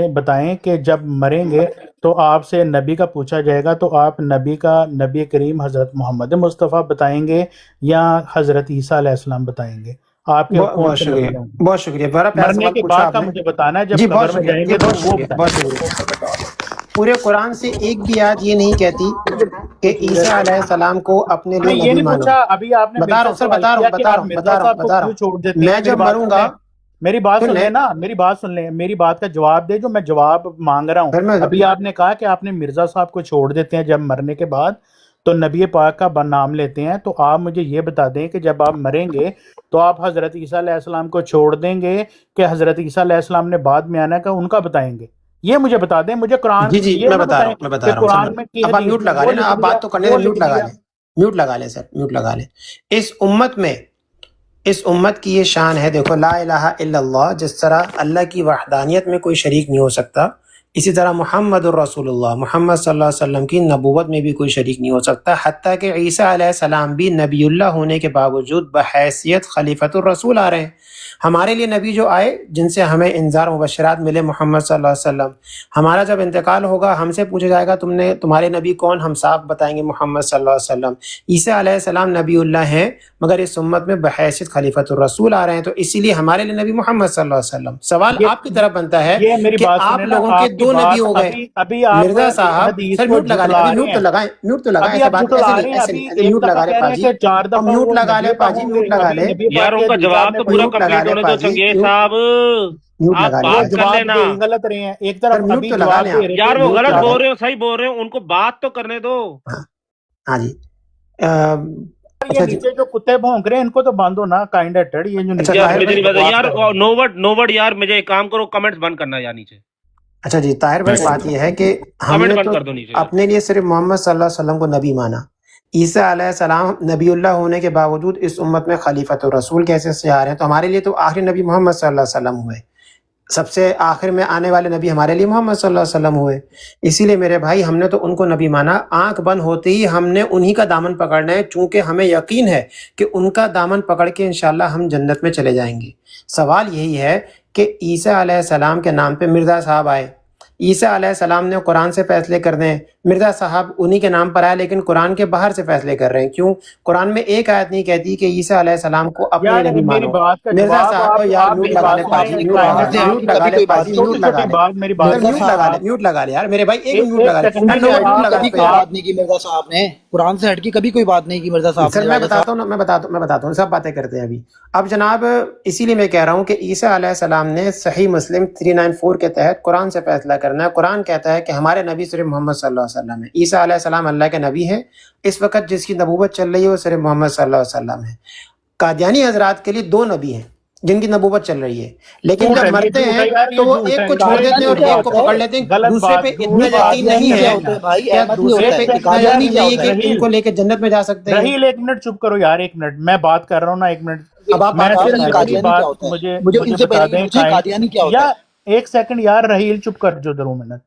بتائیں کہ جب مریں گے تو آپ سے نبی کا پوچھا جائے گا، تو آپ نبی کریم حضرت محمد مصطفیٰ بتائیں گے یا حضرت عیسیٰ علیہ السلام بتائیں گے؟ آپ کے بہت شکریہ، بہت شکریہ، بڑا پیارا مرنے سوال کے پوچھا بعد آپ کا نے۔ مجھے بتانا ہے، جی جب بہت قبر میں شکریہ، جائیں جی گے تو بہت وہ شکریہ، بتائیں۔ بہت شکریہ۔ پورے قرآن سے ایک بھی آیت یہ نہیں کہتی کہ عیسیٰ علیہ السلام کو اپنے میں لیے یہ نبی نہیں مانو۔ پوچھا، ابھی آپ نے بتا رہا ہوں سر، بتا رہا ہوں مرزا صاحب کو کیوں چھوڑ دیتے میں ہیں؟ جب مروں گا، میری بات سن سن لیں لیں نا، میری بات سن لیں، میری بات کا جواب دے جو میں جواب مانگ رہا ہوں۔ پھر میں ابھی آپ نے کہا کہ آپ نے مرزا صاحب کو چھوڑ دیتے ہیں جب مرنے کے بعد تو نبی پاک کا نام لیتے ہیں، تو آپ مجھے یہ بتا دیں کہ جب آپ مریں گے تو آپ حضرت عیسیٰ علیہ السلام کو چھوڑ دیں گے کہ حضرت عیسیٰ علیہ السلام نے بعد میں آنا کا ان کا بتائیں گے؟ یہ مجھے بتا دیں، مجھے قرآن جی یہ میں نہ بتا رہا بتائیں ہوں کہ قرآن سر، میں کی اب آپ حدیث میوٹ میں لگا وہ لیں نا، لکھ آپ دیا، بات تو کرنے وہ دیں، میوٹ لکھ لگا دیا۔ لیں، میوٹ لگا لیں۔ اس امت کی یہ شان ہے، دیکھو لا الہ الا اللہ، جس طرح اللہ کی وحدانیت میں کوئی شریک نہیں ہو سکتا، اسی طرح محمد الرسول اللہ، محمد صلی اللہ علیہ وسلم کی نبوت میں بھی کوئی شریک نہیں ہو سکتا، حتیٰ کہ عیسیٰ علیہ السلام بھی نبی اللہ ہونے کے باوجود بحیثیت خلیفۃ الرسول آ رہے ہیں۔ ہمارے لیے نبی جو آئے جن سے ہمیں انذار مبشرات ملے، محمد صلی اللہ علیہ وسلم، ہمارا جب انتقال ہوگا ہم سے پوچھا جائے گا تمہارے نبی کون، ہم صاف بتائیں گے محمد صلی اللہ علیہ وسلم۔ عیسیٰ علیہ السلام نبی اللہ ہیں، مگر اس امت میں بحیثیت خلیفۃ الرسول آ رہے ہیں، تو اسی لیے ہمارے لیے نبی محمد صلی اللہ علیہ وسلم۔ سوال آپ کی طرف بنتا ہے یہ میری کہ بات آپ سنیں نا، لوگوں کے آپ کی 2 نبی بات ہو گئے۔ ابھی آپ مرزا صاحب حدیث سر کو میوٹ لگا لیں، جھٹلا ابھی رہے میوٹ تو ہیں۔ لگائیں، میوٹ تو لگائیں، ابھی ایسے آپ بات جھٹلا ایسے رہے نہیں، ہیں، ایسے ابھی نہیں، ایک میوٹ دفعہ لگا لیں کہہ رہے ہیں پاجی، کہ 4 اور دفعہ میوٹ وہ لگا نبی لیں اللہ پاجی، ہوں میوٹ گے، لگا ابھی لیں، نبی یار پاک ان کے کا حدیث جواب نے تو کوئی پورا میوٹ لگا کمپلیٹ لیں ہونے دو پاجی، چنگیز صاحب، میوٹ آپ لگا لیں بات کر جواب لینا۔ دے ہی غلط رہے ہیں، ایک سر طرف میوٹ ابھی تو لگا جواب لیں دے آپ، رہے یار تھے، وہ میوٹ غلط لگا لیں۔ بول رہے ہو صحیح بول رہے ہو، ان کو بات تو کرنے دو۔ ہاں جی، یہ اچھا جی، نیچے جو کتے بھونک رہے ہیں ان کو تو بند ہونا، کائنڈ ہیٹڈ، یہ جو اچھا نیچے یار طاہر مجھے بھائی، نہیں پتا بکواس یار، کر رہے ہیں۔ نو ورڈ یار، مجھے ایک کام کرو، کمنٹس بند کرنا یار نیچے، اچھا جی طاہر بھائی، بات یہ ہے کہ ہم کمنٹ نے بند تو کر دو نیچے۔ اپنے لیے صرف محمد صلی اللہ علیہ وسلم کو نبی مانا، عیسیٰ علیہ السلام نبی اللہ ہونے کے باوجود اس امت میں خلیفۃ الرسول کیسے سے آ رہے ہیں؟ تو ہمارے لیے تو آخری نبی محمد صلی اللہ علیہ وسلم ہوئے، سب سے آخر میں آنے والے نبی ہمارے لیے محمد صلی اللہ علیہ وسلم ہوئے۔ اسی لیے میرے بھائی ہم نے تو ان کو نبی مانا، آنکھ بند ہوتے ہی ہم نے انہی کا دامن پکڑنا ہے، چونکہ ہمیں یقین ہے کہ ان کا دامن پکڑ کے انشاءاللہ ہم جنت میں چلے جائیں گے۔ سوال یہی ہے کہ عیسیٰ علیہ السلام کے نام پہ مرزا صاحب آئے، عیسیٰ علیہ السلام نے قرآن سے فیصلے کرنے ہیں، مرزا صاحب انہی کے نام پر آیا لیکن قرآن کے باہر سے فیصلے کر رہے ہیں. کیوں؟ قرآن میں ایک آیت نہیں کہتی کہ عیسیٰ علیہ السلام کو اپنے یار نبی میری مانو. بات کا مرزا جواب صاحب کو یار میوٹ لگا لے پاجی، میوٹ لگا لے پاجی، میوٹ لگا لے، میری بات میوٹ لگا لے یار میرے بھائی، ایک میوٹ لگا لے. کبھی کوئی بات نہیں کی مرزا صاحب نے، قرآن سے ہٹ کے کبھی کوئی بات نہیں کی مرزا صاحب سر نے. میں بتاتا ہوں نا، میں بتاتا ہوں، سب باتیں کرتے ہیں ابھی. اب جناب اسی لیے میں کہہ رہا ہوں کہ عیسیٰ علیہ السلام نے صحیح مسلم 394 کے تحت قرآن سے فیصلہ کرنا ہے. قرآن کہتا ہے کہ ہمارے نبی صرف محمد صلی اللہ علیہ وسلم ہے. عیسیٰ علیہ السلام اللہ کے نبی ہیں. اس وقت جس کی نبوت چل رہی ہے وہ صرف محمد صلی اللہ علیہ وسلم ہے. قادیانی حضرات کے لیے 2 نبی ہیں جن کی نبوت چل رہی ہے، لیکن جب مرتے ہیں تو وہ ایک کو چھوڑ دیتے ہیں اور ایک کو پکڑ لیتے ہیں. دوسرے پہ اتنا یقین نہیں ہے، دوسرے پہ اتنا یقین نہیں ہے کہ ان کو لے کے جنت میں جا سکتے ہیں. رحیل ایک منٹ چپ کرو یار، ایک منٹ میں بات کر رہا ہوں نا، ایک منٹ. اب آپ مجھے بتا دیں قادیانی کیا ہوتا ہے. ایک سیکنڈ یار رحیل چپ کر جو 2 منٹ.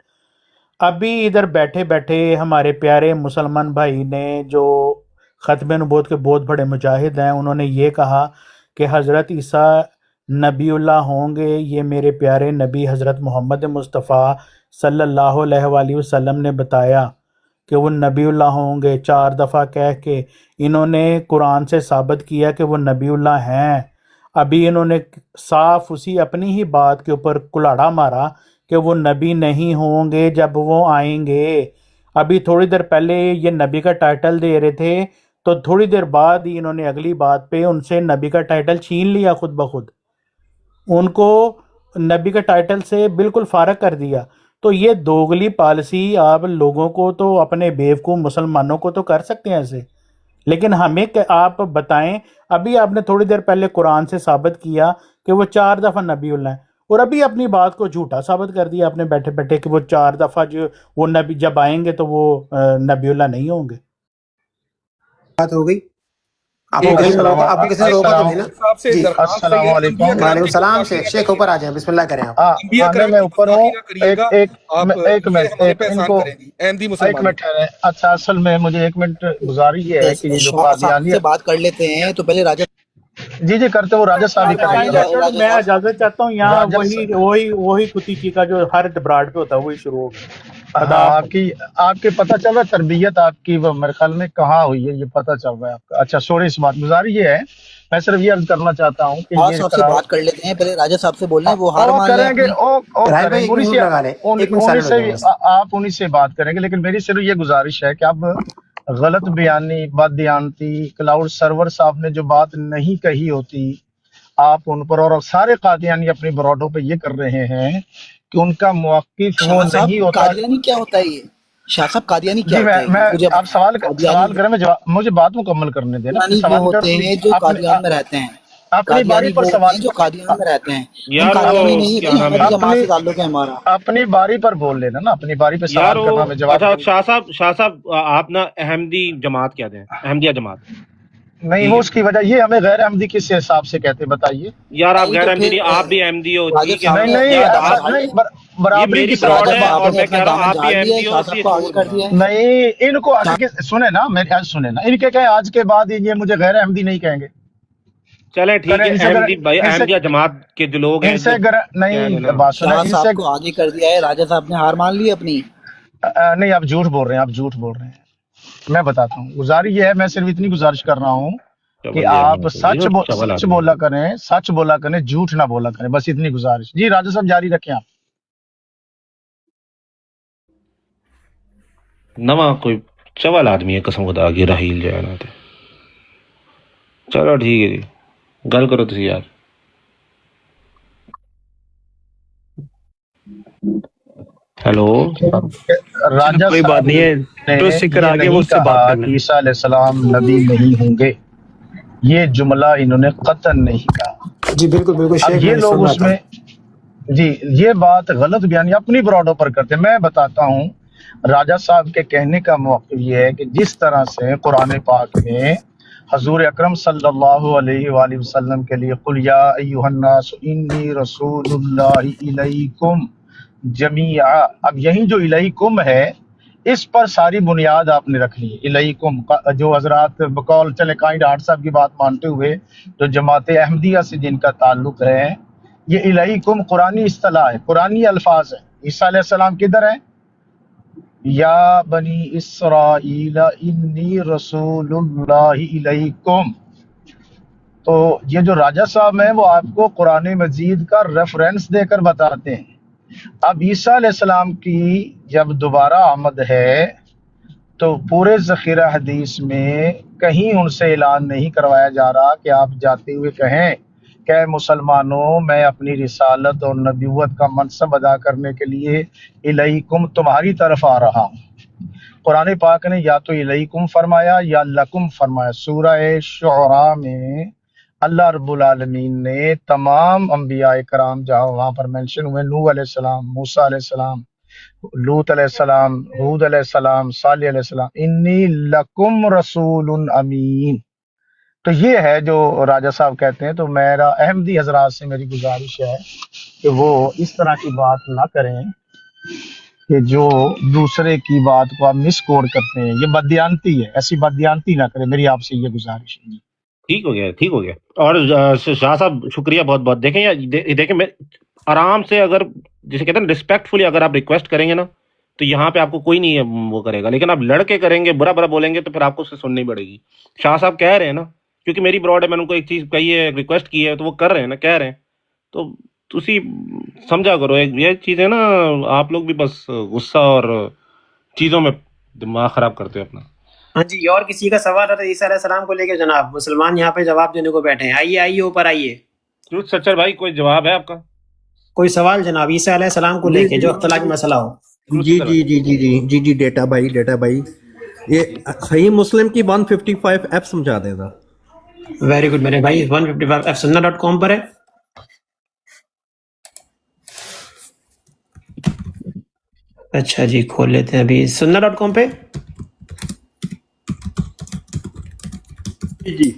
ابھی ادھر بیٹھے بیٹھے ہمارے پیارے مسلمان بھائی نے جو ختم نبوت کے بہت بڑے مجاہد ہیں، انہوں نے یہ کہا کہ حضرت عیسیٰ نبی اللہ ہوں گے. یہ میرے پیارے نبی حضرت محمد مصطفیٰ صلی اللہ علیہ وآلہ وسلم نے بتایا کہ وہ نبی اللہ ہوں گے. 4 دفعہ کہہ کے انہوں نے قرآن سے ثابت کیا کہ وہ نبی اللہ ہیں. ابھی انہوں نے صاف اسی اپنی ہی بات کے اوپر کلاڑا مارا کہ وہ نبی نہیں ہوں گے جب وہ آئیں گے. ابھی تھوڑی دیر پہلے یہ نبی کا ٹائٹل دے رہے تھے، تو تھوڑی دیر بعد ہی انہوں نے اگلی بات پہ ان سے نبی کا ٹائٹل چھین لیا خود بخود. ان کو نبی کا ٹائٹل سے بالکل فارغ کر دیا. تو یہ دوگلی پالیسی آپ لوگوں کو تو اپنے بیوقوف مسلمانوں کو تو کر سکتے ہیں ایسے، لیکن ہمیں کہ آپ بتائیں. ابھی آپ نے تھوڑی دیر پہلے قرآن سے ثابت کیا کہ وہ 4 دفعہ نبی اللہ ہیں، اور ابھی اپنی بات کو جھوٹا ثابت کر دیا آپ نے بیٹھے بیٹھے کہ وہ 4 دفعہ جو وہ نبی جب آئیں گے تو وہ نبی اللہ نہیں ہوں گے. بات ہو گئی. آپ کو کسی نے روکا تو نہیں نا؟ جی السلام علیکم. وعلیکم السلام. شیخ اوپر آ جائیں، بسم اللہ کریں آپ. میں اوپر ہوں. ایک منٹ ٹھہریں. اچھا اصل میں مجھے 1 منٹ گزارش یہ ہے کہ یہ جو قادیانی سے بات کر لیتے ہیں تو پہلے راجہ جی کرتے وہ راجہ صاحب ہی کریں گے. میں اجازت چاہتا ہوں. یہاں وہی کتی کی کا جو ہر براڈ پہ ہوتا ہے وہی شروع ہو گیا. آپ کے پتہ چل رہا ہے تربیت آپ کی میرے خیال میں کہاں ہوئی ہے، یہ پتہ چل رہا ہے آپ کا. اچھا سوری اس بات گزاری یہ ہے، میں صرف یہ عرض کرنا چاہتا ہوں کہ یہ صاحب سے بات کر لیتے ہیں. پہلے راجہ صاحب سے بولنا ہے، وہ ہار مان کریں گے. آپ انہی سے بات کریں گے، لیکن میری صرف یہ گزارش ہے کہ اب غلط بیانی، بد دیانتی، کلاؤڈ سرور صاحب نے جو بات نہیں کہی ہوتی آپ ان پر، اور سارے قادیانی اپنی براڈوں پہ یہ کر رہے ہیں کہ ان کا موقف وہ نہیں ہوتا. قادیانی کیا ہوتا ہے؟ یہ شاہ صاحب قادیانی کیا ہوتا ہے؟ آپ سوال کریں، مجھے بات مکمل کرنے دیں. ہوتے ہیں جو قادیان میں رہتے ہیں، اپنی باری پر سوال جو قادیان میں رہتے ہیں، قادیانی نہیں ہے، ہماری جماعت سے تعلق ہے ہمارا. اپنی باری پر بول لینا نا، اپنی باری پہ سوال کرنا میں جواب. شاہ صاحب آپ نا احمدی جماعت کہتے ہیں، احمدیہ جماعت نہیں. وہ اس کی وجہ یہ ہمیں غیر احمدی کس حساب سے کہتے بتائیے یار. آپ غیر احمدی نہیں، آپ بھی احمدی ہو. نہیں برابری کی براڈ ہے اور میں کہہ رہا ہوں آپ بھی احمدی ہو. نہیں، ان کو سنیں نا، میرے سنیں نا، ان کے کہیں آج کے بعد یہ مجھے غیر احمدی نہیں کہیں گے. چلیں ٹھیک ہے، احمدی بھائی احمدیہ جماعت کے جو لوگ ہیں نہیں بات سنیں. صاحب کو آگے کر دیا ہے، راجہ صاحب نے ہار مان لی اپنی. نہیں آپ جھوٹ بول رہے ہیں، میں بتاتا ہوں. گزارش یہ ہے، میں صرف اتنی گزارش کر رہا ہوں کہ آپ سچ بولا کریں، جھوٹ نہ بولا کریں، بس اتنی گزارش. جی راجہ صاحب جاری رکھیں. آپ نواں کوئی چول آدمی ہے قسم خدا کی، رحیل جو ہے نا. چلو ٹھیک ہے جی، گل کرو تسی یار. ہیلو راجہ کوئی بات نہیں ہے، جو ذکر آگے وہ اس سے بات کرنا. عیسیٰ علیہ السلام نبی نہیں ہوں گے، یہ جملہ انہوں نے قطعاً نہیں کہا. جی بالکل. اب یہ لوگ اس میں یہ بات غلط بیانی اپنی براڈوں پر کرتے. میں بتاتا ہوں، راجہ صاحب کے کہنے کا موقف یہ ہے کہ جس طرح سے قرآن پاک میں حضور اکرم صلی اللہ علیہ وآلہ وسلم کے لیے قل یا ایھا الناس انی رسول اللہ الیکم جمیعا، اب یہی جو الیکم ہے اس پر ساری بنیاد آپ نے رکھ لی. الیکم جو حضرات بقول چلے قائد آٹھ صاحب کی بات مانتے ہوئے جو جماعت احمدیہ سے جن کا تعلق ہے، یہ الیکم قرآنی اصطلاح ہے، قرآنی الفاظ ہے. عیسیٰ علیہ السلام کدھر ہیں؟ یا بنی اسرائیل انی رسول اللہ الیکم. تو یہ جو راجہ صاحب ہیں وہ آپ کو قرآن مجید کا ریفرنس دے کر بتاتے ہیں. اب عیسیٰ علیہ السلام کی جب دوبارہ آمد ہے تو پورے ذخیرہ حدیث میں کہیں ان سے اعلان نہیں کروایا جا رہا کہ آپ جاتے ہوئے کہیں کہ مسلمانوں میں اپنی رسالت اور نبوت کا منصب ادا کرنے کے لیے الیکم تمہاری طرف آ رہا ہوں. قرآن پاک نے یا تو الیکم فرمایا یا لکم فرمایا. سورہ شعراء میں اللہ رب العالمین نے تمام انبیاء کرام جہاں وہاں پر مینشن ہوئے، نوح علیہ السلام، موسیٰ علیہ السلام، لوط علیہ السلام، ہود علیہ السلام، صالح علیہ السلام، انی لکم رسول امین. تو یہ ہے جو راجہ صاحب کہتے ہیں. تو میرا احمدی حضرات سے میری گزارش ہے کہ وہ اس طرح کی بات نہ کریں کہ جو دوسرے کی بات کو آپ مس کوڈ کرتے ہیں. یہ بددیانتی ہے، ایسی بددیانتی نہ کریں. میری آپ سے یہ گزارش ہے. ٹھیک ہو گیا، ٹھیک ہو گیا. اور شاہ صاحب شکریہ بہت بہت. دیکھیں میں آرام سے، اگر جسے کہتے ہیں ریسپیکٹ فلی اگر آپ ریکویسٹ کریں گے نا تو یہاں پہ آپ کو کوئی نہیں وہ کرے گا، لیکن آپ لڑکے کریں گے، برا برا بولیں گے تو پھر آپ کو اس سے سننی پڑے گی. شاہ صاحب کہہ رہے ہیں نا، کیونکہ میری براڈ ہے، میں نے ان کو ایک چیز کہی ہے، ریکویسٹ کی ہے، تو وہ کر رہے ہیں نا، کہہ رہے ہیں، تو تسی سمجھا کرو. یہ چیز ہے نا، آپ لوگ بھی بس غصہ اور چیزوں میں دماغ خراب کرتے ہو اپنا. ہاں جی، اور کسی کا سوال ہے تو عیسیٰ علیہ السلام کو لے کے جناب مسلمان یہاں پہ جواب دینے کو بیٹھے ہیں. آئیے اوپر آئیے. ٹروتھ سچر بھائی کوئی جواب ہے آپ کا؟ کوئی سوال جناب عیسیٰ علیہ السلام کو لے کے جو اختلاف مسئلہ ہو. جی ڈیٹا بھائی یہ صحیح مسلم کی 155F سمجھا دے گا. ویری گڈ میرے بھائی. 155F sunna.com پر ہے. اچھا جی، کھول لیتے ہیں ابھی sunna.com پہ. جی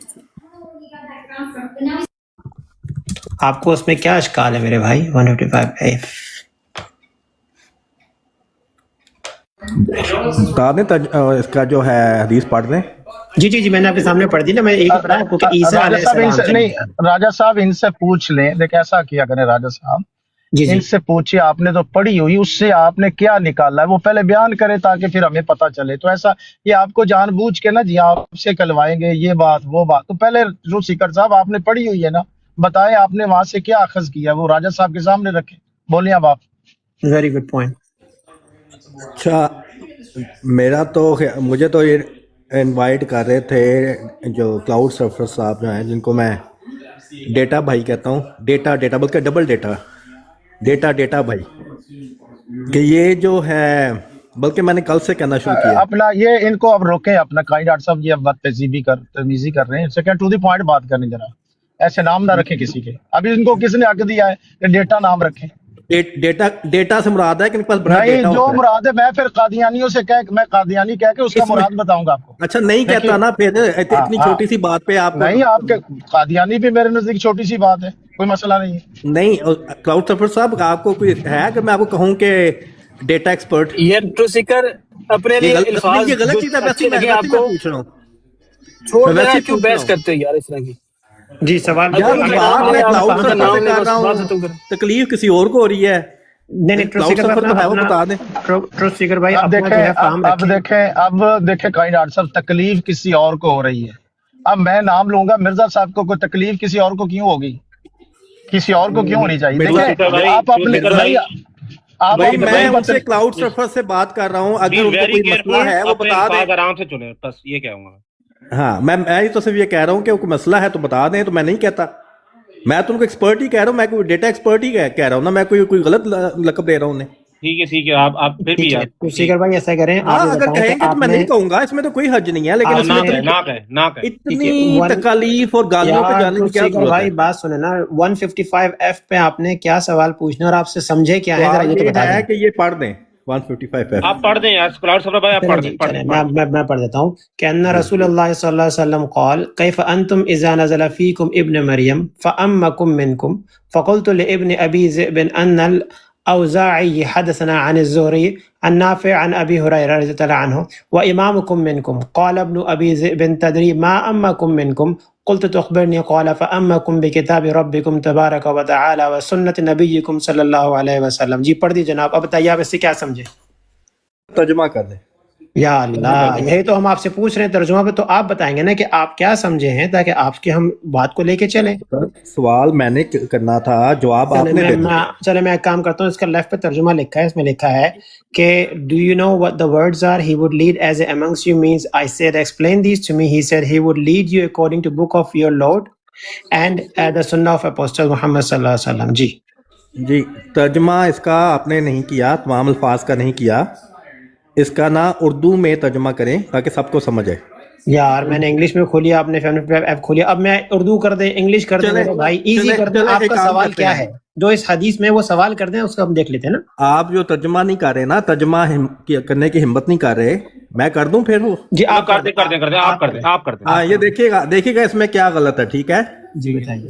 آپ کو اس میں کیا اشکال ہے میرے بھائی؟ 155F بتا دیں اس کا جو ہے حدیث پڑھ دیں. جی میں نے آپ کے سامنے پڑھ دی نا. میں ایک بتایا آپ کو کہ عیسیٰ علیہ السلام. راجہ صاحب ان سے پوچھ لیں. دیکھ ایسا کیا کریں راجہ صاحب، ان سے پوچھیں آپ نے تو پڑھی ہوئی، اس سے آپ نے کیا نکالا ہے وہ پہلے بیان کرے تاکہ پھر ہمیں پتہ چلے. تو ایسا یہ آپ کو جان بوجھ کے نا جی آپ سے کلوائیں گے یہ بات وہ بات. تو پہلے جو سیکر صاحب آپ نے پڑھی ہوئی ہے نا، بتائیں آپ نے وہاں سے کیا اخذ کیا، وہ راجہ صاحب کے سامنے رکھیں. بولیں اب آپ. Very good point. اچھا، میرا تو مجھے تو یہ انوائٹ کر رہے تھے جو کلاؤڈ سرفر صاحب جو ہیں، جن کو میں ڈیٹا بھائی کہتا ہوں، ڈیٹا بلکہ ڈبل ڈیٹا بھائی، کہ یہ جو ہے، بلکہ میں نے کل سے کہنا شروع کیا اپنا یہ ان کو اب روکیں اپنا کائی ڈاکٹر صاحب. یہ اب بات تمیزی کر رہے ہیں. سیکنڈ ٹو دی پوائنٹ بات کریں ذرا. ایسے نام نہ رکھیں کسی کے. ابھی ان کو کس نے حق دیا ہے کہ ڈیٹا نام رکھیں؟ ڈیٹا سے مراد ہے کہ ان کے پاس بڑا نہیں، ڈیٹا جو مراد ہے میں پھر قادیانیوں سے میں قادیانی کہہ کے اس کا مراد بتاؤں گا آپ کو. اچھا نہیں کہتا نا پھر اتنی چھوٹی سی بات پہ آپ نہیں، آپ کے قادیانی بھی میرے نزدیک چھوٹی سی بات ہے، کوئی مسئلہ نہیں ہے. نہیں. کلاؤڈ سرفر صاحب آپ کو کوئی ہے کہ میں آپ کو کہوں کہ ڈیٹا ایکسپرٹ؟ یہ ٹرو سیکر اپنے لیے الفاظ یہ غلط چیز ہے. اچھے لگے آپ کو پوچھ رہا ہوں، چھوڑ دینا. کیوں بحث کرتے ہو یار اس طرح کی؟ جی سوال یار بات میں کلاؤڈ سرفر سے کر رہا ہوں، تکلیف کسی اور کو ہو رہی ہے. نہیں ٹروتھ سیکر بھائی اب دیکھیں کائی ڈاکٹر صاحب، تکلیف کسی اور کو ہو رہی ہے. اب میں نام لوں گا مرزا صاحب کو، کوئی تکلیف کسی اور کو کیوں ہوگی؟ کسی اور کو کیوں ہونی چاہیے؟ دیکھیں آپ اپنے بھائی میں ان سے کلاؤڈ سرفر سے بات کر رہا ہوں. اگر ان کو کوئی مسئلہ ہے وہ بتا دیں. آرام سے چلیں، بس یہ کہوں گا. ہاں میں تو صرف یہ کہہ رہا ہوں کہ کوئی مسئلہ ہے تو بتا دیں. تو میں نہیں کہتا، میں تو ان کو ایکسپرٹ ہی کہہ رہا ہوں. میں کوئی ڈیٹا ایکسپرٹ ہی کہہ رہا ہوں نا، میں کوئی غلط لقب دے رہا ہوں انہیں. ٹھیک ہے. آپ پھر بھی سیکر بھائی ایسا کریں، اگر کہیں گے تو میں نہیں کہوں گا، اس میں تو کوئی حرج نہیں ہے، لیکن اس میں اتنی تکالیف اور گالیوں پہ جانے کی کیا ضرورت ہے؟ بھائی بات سنیں نا. 155F پہ آپ نے کیا سوال پوچھنا اور آپ سے سمجھے کیا ہے؟ ذرا یہ تو بتا دیں کہ یہ پڑھ دیں 155F. آپ پڑھ دیں یار، کلاؤڈ سرفر بھائی آپ پڑھ دیں. میں پڑھ دیتا ہوں کہ ان رسول اللہ صلی اللہ علیہ وسلم قال کیف انتم اذا نزل فیکم ابن مریم فامکم منکم فقلت لابن ابی ذئب ان اوزاعی حدثنا عن الزهري عن نافع عن ابي هريره رضي الله عنه وامامكم منكم قال ابن ابي ذئب تدري ما امكم منكم قلت تخبرني قال فامكم بكتاب ربكم تبارك وتعالى وسنة نبيكم صلی اللہ علیہ وسلم. جی پڑھ دی جناب. اب بتائیے آپ اس سے کیا سمجھے؟ ترجمہ کر دیں. یا اللہ، یہی تو ہم آپ سے پوچھ رہے ہیں ترجمہ پہ، تو آپ بتائیں گے نا کہ آپ کیا سمجھے ہیں تاکہ آپ کی ہم بات کو لے کے چلیں. سوال میں نے کرنا تھا، جواب آپ نے دے دیا. چلے میں ایک کام کرتا ہوں، اس کا لیفٹ پہ ترجمہ لکھا ہے، اس میں لکھا ہے کہ do you know what the words are he would lead as amongst you means I said explain these to me. He said he would lead you according to book of your Lord and the sunnah of Apostle Muhammad صلی اللہ علیہ وسلم. جی ترجمہ اس کا آپ نے نہیں کیا، تمام الفاظ کا نہیں کیا. اس کا نا اردو میں ترجمہ کریں تاکہ سب کو سمجھ آئے. یار میں نے انگلش میں کھولی، آپ نے ایپ کھولیا، اب میں اردو کر دیں، انگلش کر دیں میرے بھائی، ایزی کر دیں. آپ کا سوال کیا ہے جو اس حدیث میں وہ سوال کر دیں، اس کو ہم دیکھ لیتے ہیں نا. آپ جو ترجمہ نہیں کر رہے نا، ترجمہ کرنے کی ہمت نہیں کر رہے، میں کر دوں پھر وہ. جی آپ کر دیں آپ کر دیں. ہاں یہ دیکھیے گا اس میں کیا غلط ہے. ٹھیک ہے جی بتائیے.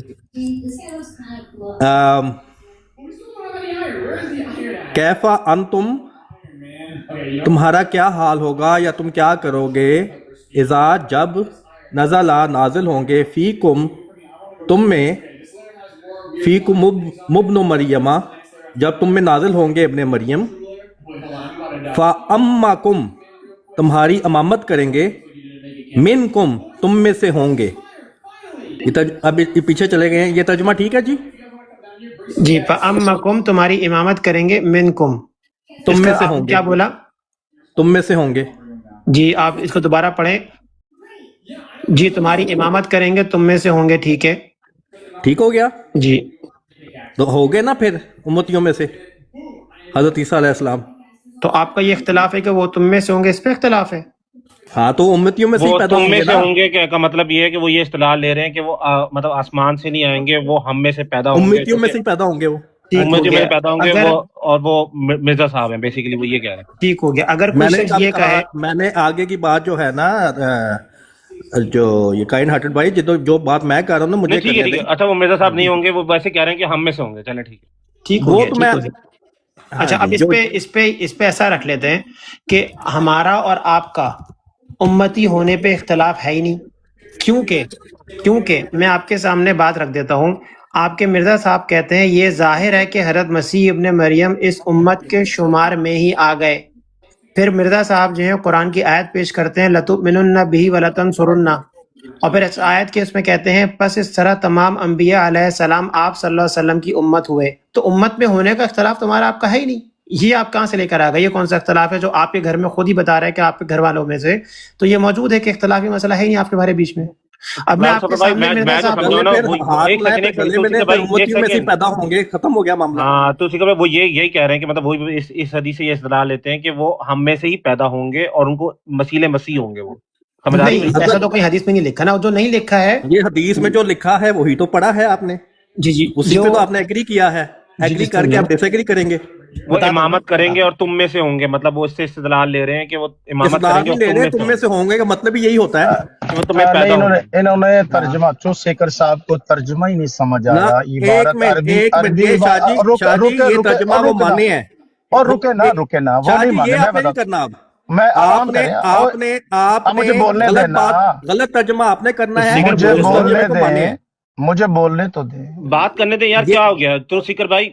کیفا انتم، تمہارا کیا حال ہوگا یا تم کیا کرو گے، اذا جب نزلہ نازل ہوں گے، فیکم تم میں، فیکم ابن مریم جب تم میں نازل ہوں گے ابن مریم، فَأَمَّكُمْ تمہاری امامت کریں گے، منکم تم میں سے ہوں گے. اب پیچھے چلے گئے ہیں، یہ ترجمہ ٹھیک ہے جی؟ جی فَأَمَّكُمْ تمہاری امامت کریں گے، منکم تم میں سے ہوں گے. کیا بولا؟ تم میں سے ہوں گے. جی آپ اس کو دوبارہ پڑھیں. جی تمہاری امامت کریں گے، تم میں سے ہوں گے. ٹھیک ہے، ٹھیک ہو گیا جی. تو ہو گئے نا پھر امتیوں میں سے حضرت عیسیٰ علیہ السلام. تو آپ کا یہ اختلاف ہے کہ وہ تم میں سے ہوں گے، اس پہ اختلاف ہے. ہاں تو امتیوں میں سے وہ پیدا تم میں سے نا. ہوں گے کا مطلب یہ ہے کہ وہ یہ اصطلاح لے رہے ہیں کہ وہ مطلب آسمان سے نہیں آئیں گے، وہ ہم میں سے پیدا ہوں گے. امتیوں میں سے پیدا ہوں گے، وہ امتیوں میں پیدا ہوں گے وہ، اور وہ مرزا صاحب ہیں بیسیکلی، وہ یہ کہہ رہے ہیں. ٹھیک ہو گیا. اگر کوئی شخص یہ کہے، میں نے آگے کی بات جو ہے نا، جو یہ کائن ہارٹڈ بھائی جو بات میں کر رہا ہوں نا، مجھے ٹھیک ہے. اچھا وہ مرزا صاحب نہیں ہوں گے، وہ ویسے کہہ رہے ہیں کہ ہم میں سے ہوں گے. چلیں ٹھیک ہے، ٹھیک ہو گیا. اچھا اب اس پہ ایسا رکھ لیتے ہیں کہ ہمارا اور آپ کا امتی ہونے پہ اختلاف ہے ہی نہیں. کیونکہ میں آپ کے سامنے بات رکھ دیتا ہوں. آپ کے مرزا صاحب کہتے ہیں یہ ظاہر ہے کہ حضرت مسیح ابن مریم اس امت کے شمار میں ہی آ گئے. پھر مرزا صاحب جو ہیں قرآن کی آیت پیش کرتے ہیں لَتُؤْمِنُنَّ بِهِ وَلَتَنْصُرُنَّ، اور پھر اس آیت کے اس میں کہتے ہیں پس اس طرح تمام انبیاء علیہ السلام آپ صلی اللہ علیہ وسلم کی امت ہوئے. تو امت میں ہونے کا اختلاف تمہارا آپ کا ہے ہی نہیں. یہ آپ کہاں سے لے کر آ گئے؟ یہ کون سا اختلاف ہے جو آپ کے گھر میں خود ہی بتا رہا ہے کہ آپ کے گھر والوں میں سے تو یہ موجود ہے کہ اختلافی مسئلہ ہے ہی نہیں آپ کے ہمارے بیچ میں. اب میں آپ کے سامنے مرزا صاحب پیدا ہوں گے، ختم ہو گیا معاملہ. ہاں تو وہ یہی کہہ رہے ہیں کہ مطلب وہ اس حدیث سے یہ اصطلاح لیتے ہیں کہ وہ ہم میں سے ہی پیدا ہوں گے اور ان کو مسیح ہوں گے. وہ نہیں، ایسا تو کوئی حدیث میں نہیں لکھا نا. جو نہیں لکھا ہے، یہ حدیث میں جو لکھا ہے وہی تو پڑھا ہے آپ نے. جی اسی پہ تو آپ نے ایگری کیا ہے. ایگری کر کے آپ ڈس ایگری کریں گے. وہ امامت کریں گے اور تم میں سے ہوں گے، مطلب وہ اس سے استدلال لے رہے ہیں کہ وہ امامت کریں گے اور تم میں سے ہوں گے کا مطلب یہی ہوتا ہے. انہوں نے ترجمہ چوسیکر صاحب کو ترجمہ ہی نہیں سمجھ آیا. اور رکے نا وہ نہیں مانے. میں آپ مجھے بولنے دینا، غلط ترجمہ آپ نے کرنا ہے. مجھے بولنے تو دیں، بات کرنے دیں یار. کیا ہو گیا تو سکر بھائی؟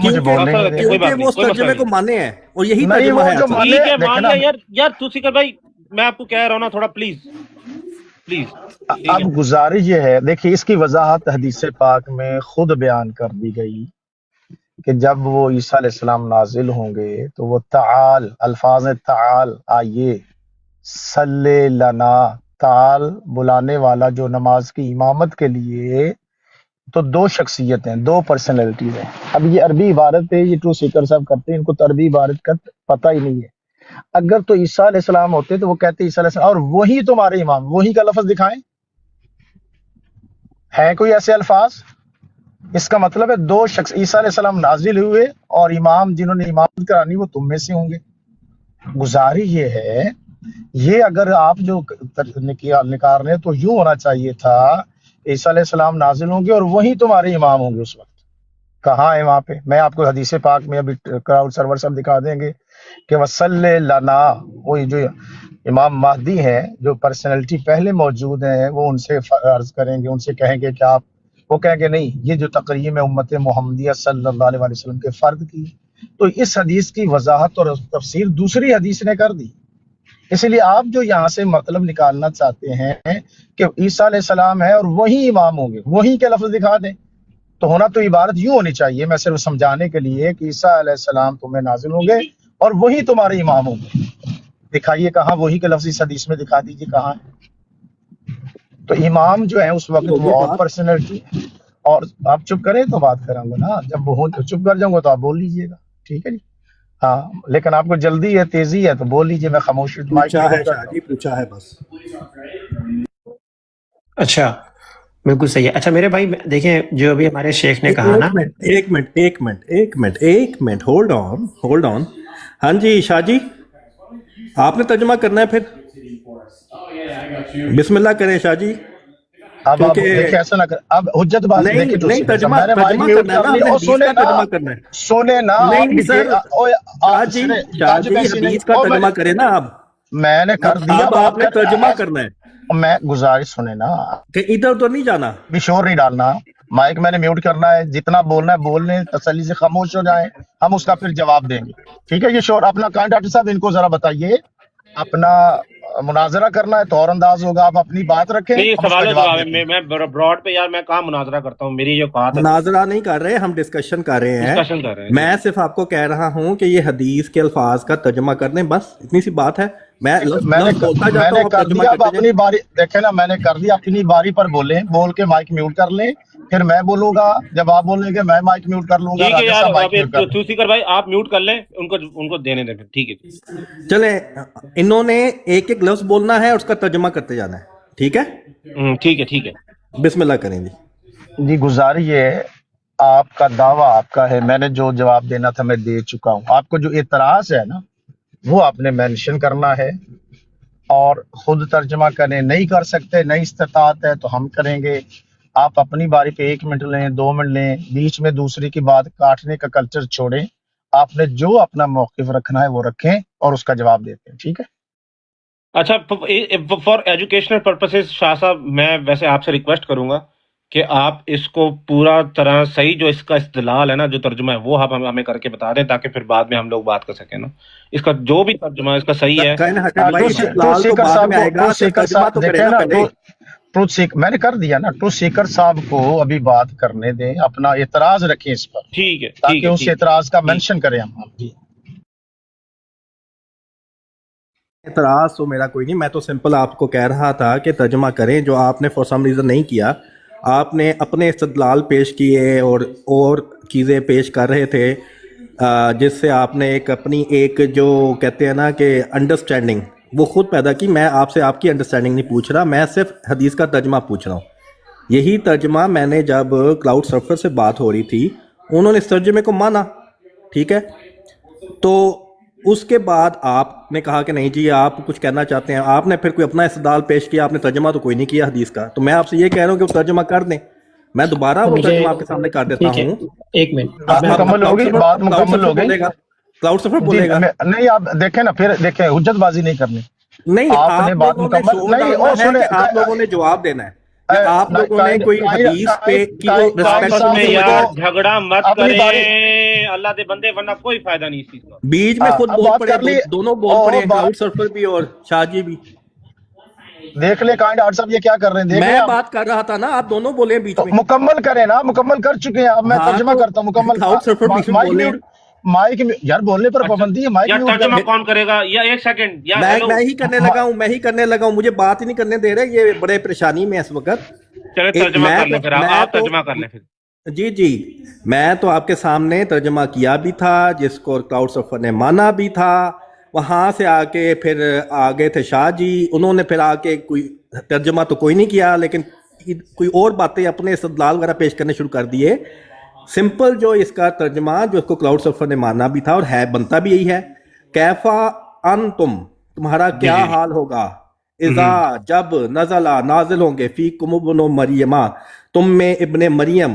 مجھے بولنے وہ اس ترجمے کو مانے ہیں اور یہی ترجمہ ہے. مان لیا یار تو سکر بھائی، میں آپ کو کہہ رہا ہوں نا تھوڑا پلیز. اب گزارش یہ ہے، دیکھیے اس کی وضاحت حدیث پاک میں خود بیان کر دی گئی کہ جب وہ عیسیٰ علیہ السلام نازل ہوں گے تو وہ تعال، الفاظ تعال آئیے، صلی لنا، تعال بلانے والا جو نماز کی امامت کے لیے، تو دو شخصیتیں، دو پرسنالٹیز ہیں. اب یہ عربی عبارت ہے، یہ ٹرو سیکر صاحب کرتے ہیں، ان کو تو عربی عبارت کا پتہ ہی نہیں ہے. اگر تو عیسیٰ علیہ السلام ہوتے تو وہ کہتے عیسیٰ علیہ السلام اور وہی تمہارے امام، وہی کا لفظ دکھائیں. ہے کوئی ایسے الفاظ؟ اس کا مطلب ہے دو شخص عیسیٰ علیہ السلام نازل ہوئے اور امام جنہوں نے امامت کرانی وہ تم میں سے ہوں گے. گزارش یہ ہے، یہ اگر آپ جو نکال رہے ہیں تو یوں ہونا چاہیے تھا عیسیٰ علیہ السلام نازل ہوں گے اور وہی تمہارے امام ہوں گے اس وقت. کہاں ہے وہاں پہ؟ میں آپ کو حدیث پاک میں ابھی کراؤڈ سرور سب دکھا دیں گے کہ وصلی لنا، وہی جو امام مہدی ہیں، جو پرسنالٹی پہلے موجود ہیں، وہ ان سے عرض کریں گے، ان سے کہیں گے کہ آپ، وہ کہیں گے نہیں، یہ جو تقریم ہے امت محمدیہ صلی اللہ علیہ وسلم کے فرد کی، تو اس حدیث کی وضاحت اور تفسیر دوسری حدیث نے کر دی۔ اس لیے آپ جو یہاں سے مطلب نکالنا چاہتے ہیں کہ عیسیٰ علیہ السلام ہے اور وہی امام ہوں گے، وہی کے لفظ دکھا دیں، تو ہونا تو عبارت یوں ہونی چاہیے، میں صرف سمجھانے کے لیے کہ عیسیٰ علیہ السلام تمہیں نازل ہوں گے اور وہی تمہارے امام ہوں گے۔ دکھائیے کہاں وہی کے لفظ اس حدیث میں دکھا دیجیے کہاں ہے۔ تو امام جو ہے اس وقت وہ اور پرسنالٹی، اور آپ چپ کریں تو بات کروں گا نا، جب وہ چپ کر جاؤں گا تو آپ بول لیجیے گا، ٹھیک ہے جی؟ ہاں، لیکن آپ کو جلدی ہے، تیزی ہے تو بول لیجیے، میں خاموش پوچھا ہے شاہ جی، پوچھا ہے بس۔ اچھا بالکل صحیح ہے۔ اچھا میرے بھائی دیکھیں، جو ابھی ہمارے شیخ نے کہا نا، ایک منٹ، ہولڈ آن۔ ہاں جی شاہ جی، آپ نے ترجمہ کرنا ہے، پھر بسم اللہ کریں شاہ جی۔ اب آپ دیکھیں، ایسا نہ کریں، اب حجت بات نہیں، ترجمہ کرنا ہے نا، آپ نے حدیث کا ترجمہ کرنا ہے۔ سونے نا نہیں سر، شاہ جی حدیث کا ترجمہ کریں نا آپ۔ میں نے کر دیا، اب آپ نے ترجمہ کرنا ہے، میں گزارش سنے نا، کہ ادھر ادھر نہیں جانا، بھی شور نہیں ڈالنا، مائک میں نے میوٹ کرنا ہے، جتنا بولنا ہے بول لیں، تسلی سے خاموش ہو جائیں، ہم اس کا پھر جواب دیں گے، ٹھیک ہے؟ یہ شور اپنا کہاں ڈاکٹر صاحب، ان کو ذرا بتائیے، اپنا مناظرہ کرنا ہے تو اور انداز ہوگا، آپ اپنی بات رکھیں، سوال و جواب ہے، میں براڈ پہ یار میں کہاں مناظرہ کرتا ہوں، میری جو بات ہے مناظرہ نہیں کر رہے، ہم ڈسکشن کر رہے ہیں۔ میں صرف آپ کو کہہ رہا ہوں کہ یہ حدیث کے الفاظ کا ترجمہ کر دیں، بس اتنی سی بات ہے۔ میں نے کر دیا، اب اپنی باری دیکھیں نا، میں نے کر دیا، اپنی باری پر بولیں، بول کے مائک میوٹ کر لیں، پھر میں بولوں گا، جب آپ بولیں گے میں مائک میوٹ کر لوں گا۔ ٹھیک ہے یار، سیکر بھائی آپ میوٹ کر لیں، ان کو دینے دیں، ٹھیک ہے؟ چلیں، انہوں نے ایک ایک لفظ بولنا ہے، اس کا ترجمہ کرتے جانا ہے، ٹھیک ہے؟ ٹھیک ہے، بسم اللہ کریں جی۔ جی گزارش ہے، آپ کا دعویٰ آپ کا ہے، میں نے جو جواب دینا تھا میں دے چکا ہوں، آپ کو جو اعتراض ہے نا وہ آپ نے مینشن کرنا ہے، اور خود ترجمہ کریں، نہیں کر سکتے، نہیں استطاعت ہے تو ہم کریں گے۔ آپ اپنی باری پہ 1 منٹ لیں، 2 منٹ لیں، بیچ میں دوسری کی بات کاٹنے کا کلچر چھوڑیں، آپ نے جو اپنا موقف رکھنا ہے وہ رکھیں اور اس کا جواب دیتے ہیں، ٹھیک ہے؟ اچھا، فار ایجوکیشنل پرپسز شاہ صاحب، میں ویسے آپ سے ریکویسٹ کروں گا کہ آپ اس کو پورا طرح صحیح جو اس کا استدلال ہے نا، جو ترجمہ ہے وہ آپ ہمیں کر کے بتا دیں، تاکہ پھر بعد میں ہم لوگ بات کر سکیں نا، اس کا جو بھی ترجمہ ہے اس کا صحیح ہے۔ میں نے کر دیا نا، ٹو سیکر صاحب کو ابھی بات کرنے دیں، اپنا اعتراض رکھیں اس پر، ٹھیک ہے، تاکہ اس اعتراض کا مینشن کریں ہم۔ اعتراض تو میرا کوئی نہیں، میں تو سمپل آپ کو کہہ رہا تھا کہ ترجمہ کریں، جو آپ نے فور سم ریزن نہیں کیا، آپ نے اپنے استدلال پیش کیے اور چیزیں پیش کر رہے تھے، جس سے آپ نے اپنی ایک جو کہتے ہیں نا کہ انڈرسٹینڈنگ وہ خود پیدا کی۔ میں آپ سے آپ کی انڈرسٹینڈنگ نہیں پوچھ رہا، میں صرف حدیث کا ترجمہ پوچھ رہا ہوں۔ یہی ترجمہ میں نے جب کلاؤڈ سرفر سے بات ہو رہی تھی، انہوں نے اس ترجمے کو مانا، ٹھیک ہے؟ تو اس کے بعد آپ نے کہا کہ نہیں جی آپ کچھ کہنا چاہتے ہیں، آپ نے پھر کوئی اپنا استدلال پیش کیا، آپ نے ترجمہ تو کوئی نہیں کیا حدیث کا، تو میں آپ سے یہ کہہ رہا ہوں کہ وہ ترجمہ کر دیں، میں دوبارہ وہ ترجمہ آپ کے سامنے کر دیتا ہوں۔ 1 منٹ، بات مکمل ہوگی، بات مکمل ہو گئی، کلاؤڈ سرفر بولے گا نہیں، آپ دیکھیں نا، پھر دیکھیں، حجت بازی نہیں کرنی، نہیں، آپ نے بات مکمل نہیں، آپ لوگوں نے جواب دینا ہے، آپ لوگوں نے کوئی حدیث پہ جھگڑا مت کریں اللہ دے بندے، ورنہ کوئی فائدہ نہیں اس چیز کا۔ بیچ میں خود بول پڑے، دونوں بول پڑے، کلاؤڈ سرفر بھی اور شاہ جی بھی۔ دیکھ لیں کائنڈ آرٹ صاحب یہ کیا کر رہے ہیں، میں بات کر رہا تھا نا، آپ دونوں بولے بیچ میں، مکمل کریں نا، مکمل کر چکے ہیں، اب میں ترجمہ کرتا ہوں مکمل۔ کلاؤڈ سرفر بیچ میں بولے، مائک یار بولنے پر پابندی ہے، مائک ترجمہ کون کرے گا؟ یا ایک سیکنڈ، میں ہی کرنے لگا ہوں، مجھے بات ہی نہیں کرنے دے رہے، یہ بڑے پریشانی میں اس وقت۔ چلے ترجمہ کر لیں، پھر آپ ترجمہ کر لیں پھر۔ جی، میں تو آپ کے سامنے ترجمہ کیا بھی تھا، جس کو کلاؤڈ سرفر نے مانا بھی تھا، وہاں سے آ کے پھر آگے تھے شاہ جی، انہوں نے پھر آ کے کوئی ترجمہ تو کوئی نہیں کیا، لیکن کوئی اور باتیں اپنے استدلال وغیرہ پیش کرنے شروع کر دیے۔ سمپل جو اس کا ترجمہ جو اس کو کلاؤڈ سرفر نے مانا بھی تھا اور ہے، بنتا بھی یہی ہے، کیفا انتم، تمہارا کیا حال ہوگا، اذا جب نازل ہوں گے فیکم ابن مریم، تم میں ابن مریم،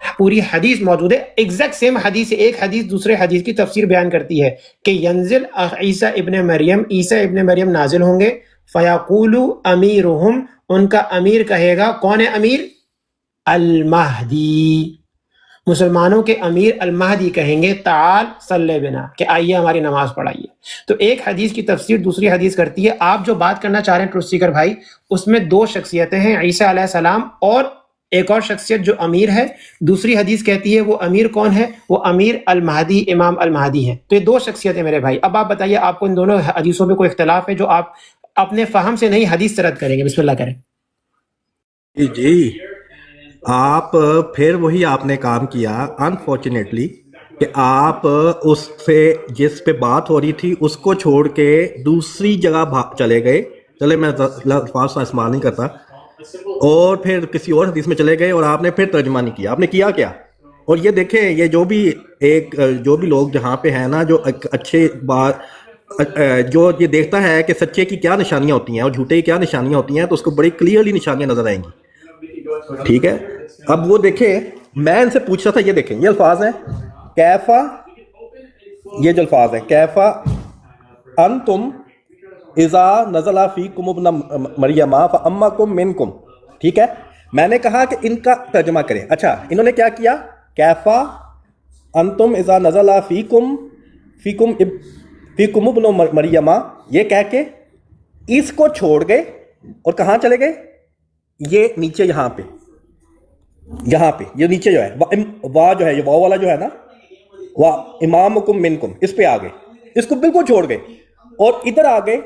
پوری حدیث موجود ہے, ایگزیکٹ سیم حدیث, ایک حدیث دوسرے حدیث کی تفسیر بیان کرتی ہے کہ ینزل عیسیٰ ابن مریم, عیسیٰ ابن مریم نازل ہوں گے, فیقول امیرہم, ان کا امیر کہے گا, کون ہے امیر؟ المہدی, مسلمانوں کے امیر المہدی کہیں گے, تعال صلی بنا, کہ آئیے ہماری نماز پڑھائیے. تو ایک حدیث کی تفسیر دوسری حدیث کرتی ہے. آپ جو بات کرنا چاہ رہے ہیں ٹروتھ سیکر بھائی, اس میں دو شخصیتیں ہیں, عیسیٰ علیہ السلام اور ایک اور شخصیت جو امیر ہے. دوسری حدیث کہتی ہے وہ امیر کون ہے؟ وہ امیر المہدی, امام المہدی ہیں. تو یہ دو شخصیتیں میرے بھائی. اب آپ بتائیے, آپ کو ان دونوں حدیثوں میں کوئی اختلاف ہے جو آپ اپنے فہم سے نہیں حدیث سے رد کریں گے؟ بسم اللہ کریں. جی آپ پھر وہی آپ نے کام کیا انفارچونیٹلی کہ آپ اس سے جس پہ بات ہو رہی تھی اس کو چھوڑ کے دوسری جگہ چلے گئے. چلے میں الفاظ کا استعمال نہیں کرتا, اور پھر کسی اور حدیث میں چلے گئے اور آپ نے پھر ترجمہ نہیں کیا. آپ نے کیا کیا؟ اور یہ دیکھیں, یہ جو بھی لوگ جہاں پہ ہیں نا, جو اچھے بات جو یہ دیکھتا ہے کہ سچے کی کیا نشانیاں ہوتی ہیں اور جھوٹے کی کیا نشانیاں ہوتی ہیں, تو اس کو بڑی کلیئرلی نشانیاں نظر آئیں گی. ٹھیک ہے, اب وہ دیکھیں, میں ان سے پوچھ رہا تھا, یہ دیکھیں یہ الفاظ ہیں کیفا, یہ جو الفاظ ہیں کیفا انتم اذا نزل فیکم ابن مریم فامکم منکم. ٹھیک ہے, میں نے کہا کہ ان کا ترجمہ کریں. اچھا, انہوں نے کیا کیا؟ کیفا انتم اذا نزل فیکم ابن مریم, یہ کہہ کے اس کو چھوڑ گئے اور کہاں چلے گئے؟ یہ نیچے یہاں پہ یہ نیچے جو ہے وا جو ہے, یہ واو والا جو ہے نا, وا امامکم منکم, اس پہ آ گئے, اس کو بالکل چھوڑ گئے اور ادھر آ گئے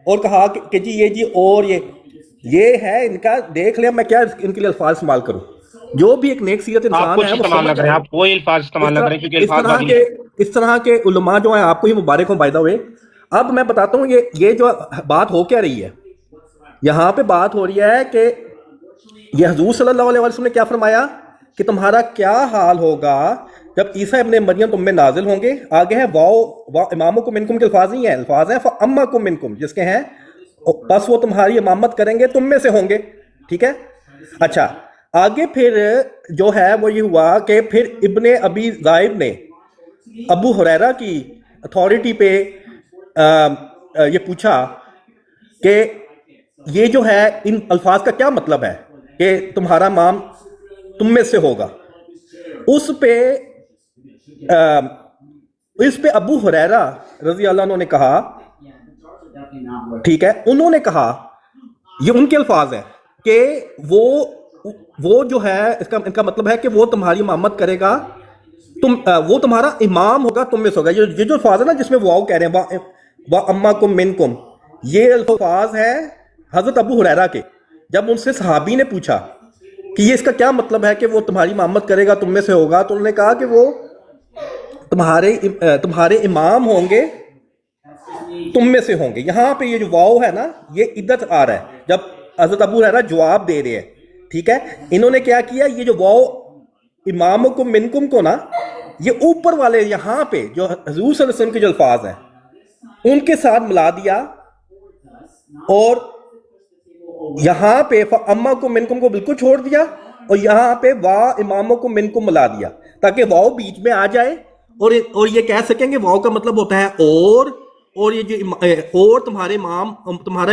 اور کہا کہ جی اور یہ ہے ان کا. دیکھ لیں میں کیا ان کے لیے الفاظ استعمال کروں. جو بھی ایک نیک سیرت انسان ہے, آپ کوئی الفاظ استعمال نہ کریں, کیونکہ اس طرح کے علماء جو ہیں, آپ کو یہ مبارک ہو بائی دا وے. اب میں بتاتا ہوں یہ جو بات ہو کیا رہی ہے. یہاں پہ بات ہو رہی ہے کہ یہ حضور صلی اللہ علیہ وسلم نے کیا فرمایا کہ تمہارا کیا حال ہوگا جب عیسیٰ ابن مریم تم میں نازل ہوں گے. آگے ہے واو امامکم منکم کے الفاظ نہیں ہیں, الفاظ ہیں فامکم منکم, جس کے ہیں بس وہ تمہاری امامت کریں گے, تم میں سے ہوں گے. ٹھیک ہے, اچھا آگے پھر جو ہے وہ یہ ہوا کہ پھر ابن ابی ذئب نے ابو ہریرہ کی اتھارٹی پہ یہ پوچھا کہ یہ جو ہے ان الفاظ کا کیا مطلب ہے کہ تمہارا امام تم میں سے ہوگا. اس پہ ابو ہریرہ رضی اللہ عنہ نے کہا, ٹھیک ہے, انہوں نے کہا, یہ ان کے الفاظ ہیں کہ وہ جو ہے ان کا مطلب ہے کہ وہ تمہاری امامت کرے گا, وہ تمہارا امام ہوگا, تم میں سے ہوگا. یہ جو الفاظ ہے نا جس میں واو کہہ رہے ہیں وَأَمَّكُم مِّنكُم, یہ الفاظ ہے حضرت ابو ہریرہ کے. جب ان سے صحابی نے پوچھا کہ یہ اس کا کیا مطلب ہے کہ وہ تمہاری امامت کرے گا, تم میں سے ہوگا, تو انہوں نے کہا کہ وہ تمہارے امام ہوں گے, تم میں سے ہوں گے. یہاں پہ یہ جو واو ہے نا, یہ ادھر آ رہا ہے جب حضرت ابو ہریرہ جواب دے رہے ہیں. ٹھیک ہے, انہوں نے کیا کیا, یہ جو واو امامکم منکم کو نا, یہ اوپر والے یہاں پہ جو حضور صلی اللہ علیہ وسلم کے جو الفاظ ہیں ان کے ساتھ ملا دیا, اور یہاں پہ فَأَمَّكُم مِّنكُم کو بالکل چھوڑ دیا, اور یہاں پہ وا امامکم منکم ملا دیا, تاکہ واو بیچ میں آ جائے اور یہ کہہ سکیں کہ واو کا مطلب ہوتا ہے اور یہ جو اور تمہارا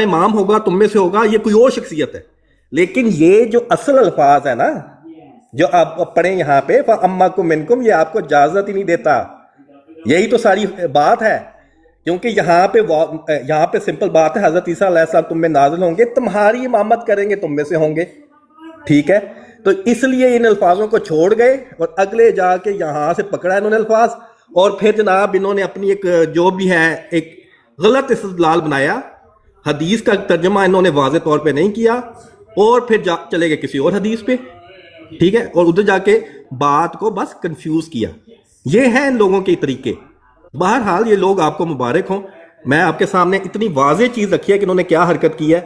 امام ہوگا, تم میں سے ہوگا, یہ کوئی اور شخصیت ہے. لیکن یہ جو اصل الفاظ ہے نا جو آپ پڑھیں یہاں پہ فَأَمَّكُم مِّنكُم, یہ آپ کو اجازت ہی نہیں دیتا. یہی تو ساری بات ہے, کیونکہ یہاں پہ سمپل بات ہے, حضرت عیسیٰ علیہ السلام تم میں نازل ہوں گے, تمہاری امامت کریں گے, تم میں سے ہوں گے. ٹھیک ہے, تو اس لیے ان الفاظوں کو چھوڑ گئے اور اگلے جا کے یہاں سے پکڑا انہوں نے الفاظ, اور پھر جناب انہوں نے اپنی ایک جو بھی ہے ایک غلط استدلال بنایا. حدیث کا ترجمہ انہوں نے واضح طور پہ نہیں کیا, اور پھر چلے گئے کسی اور حدیث پہ. ٹھیک ہے, اور ادھر جا کے بات کو بس کنفیوز کیا. یہ ہیں ان لوگوں کے طریقے. بہرحال یہ لوگ آپ کو مبارک ہوں, میں آپ کے سامنے اتنی واضح چیز رکھی ہے کہ انہوں نے کیا حرکت کی ہے,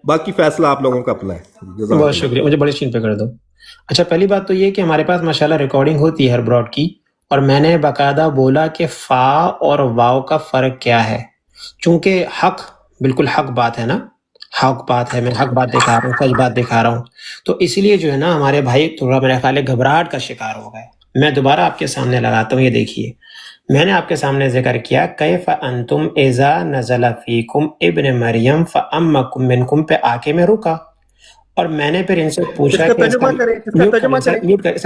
باقی فیصلہ آپ لوگوں کا اپنا ہے. بہت شکریہ, مجھے بڑی اسکرین پہ کر دو. اچھا, پہلی بات تو یہ کہ ہمارے پاس ماشاءاللہ ریکارڈنگ ہوتی ہے ہر براڈ کی, اور میں نے باقاعدہ بولا کہ فا اور واو کا فرق کیا ہے, چونکہ حق بالکل حق بات ہے نا, حق بات ہے، میں حق بات دکھا رہا ہوں، سچ بات دکھا رہا ہوں. تو اسی لیے جو ہے نا ہمارے بھائی تھوڑا میرا خیال ہے گھبراہٹ کا شکار ہو گئے. میں دوبارہ آپ کے سامنے لگاتا ہوں، یہ دیکھیے میں نے آپ کے سامنے ذکر کیا کیف انتم اذا نزل فیکم ابن مریم فامکم منکم پہ آ کے میں رکا، اور میں نے پھر ان سے پوچھا کہ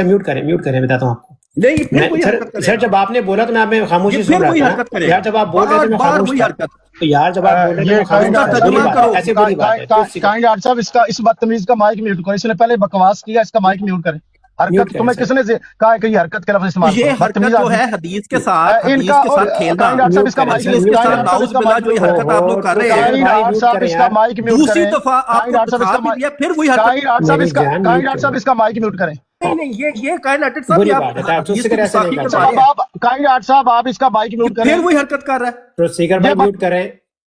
میوٹ کریں بتاتا ہوں آپ کو. سر جب آپ نے بولا تو میں آپ میں خاموشی سن رہا تھا یار. جب آپ بول رہے تھے میں خاموش تھا. تو یار جب آپ بول رہے تھے میں خاموش تھا. ایسی بری بات ہے. کائنڈ آرٹ صاحب اس بدتمیز کا مائک میوٹ کرو. اس نے پہلے بکواس کیا، اس کا مائک میوٹ کریں. حرکت تمہیں کس نے کہا ہے کہ یہ حرکت کا لفظ استعمال کرو؟ یہ حرکت جو ہے حدیث کے ساتھ کھیلنا، اس کا مائک اس کے ساتھ نعوذ باللہ جو یہ حرکت آپ لوگ کر رہے ہیں، اس کا مائک میوٹ دوسری کریں. دفعہ آپ کو دکھا بھی دیا پھر وہی حرکت. کائنڈ آرٹ صاحب اس کا مائک میوٹ کریں. نہیں یہ کائنڈ آرٹ صاحب بری بات ہے. کائنڈ آرٹ صاحب آپ اس کا مائک میوٹ کریں. پھر وہی حرکت کر رہا ہے. تو سپیکر بھائی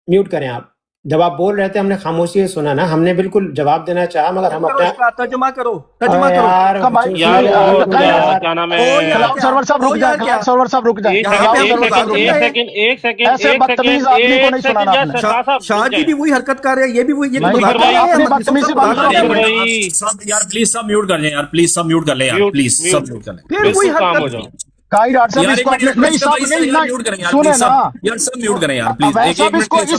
میوٹ کریں آپ. جب آپ بول رہے تھے ہم نے خاموشی سے سنا نا، ہم نے بالکل جواب دینا چاہا مگر ہم اپنا ترجمہ کرو. کیا نام ہے سرور صاحب رک جائیں، سرور صاحب رک جائیں. ایسے بدتمیز آدمی کو نہیں سنانا آپ نے. شاہ جی بھی وہی حرکت کر رہے ہیں، یہ بھی وہی. یار پلیز سب میوٹ کر لیں یار، پلیز سب میوٹ کر لیں یار، پلیز سب میوٹ کر لیں. پھر وہی حرکت. اس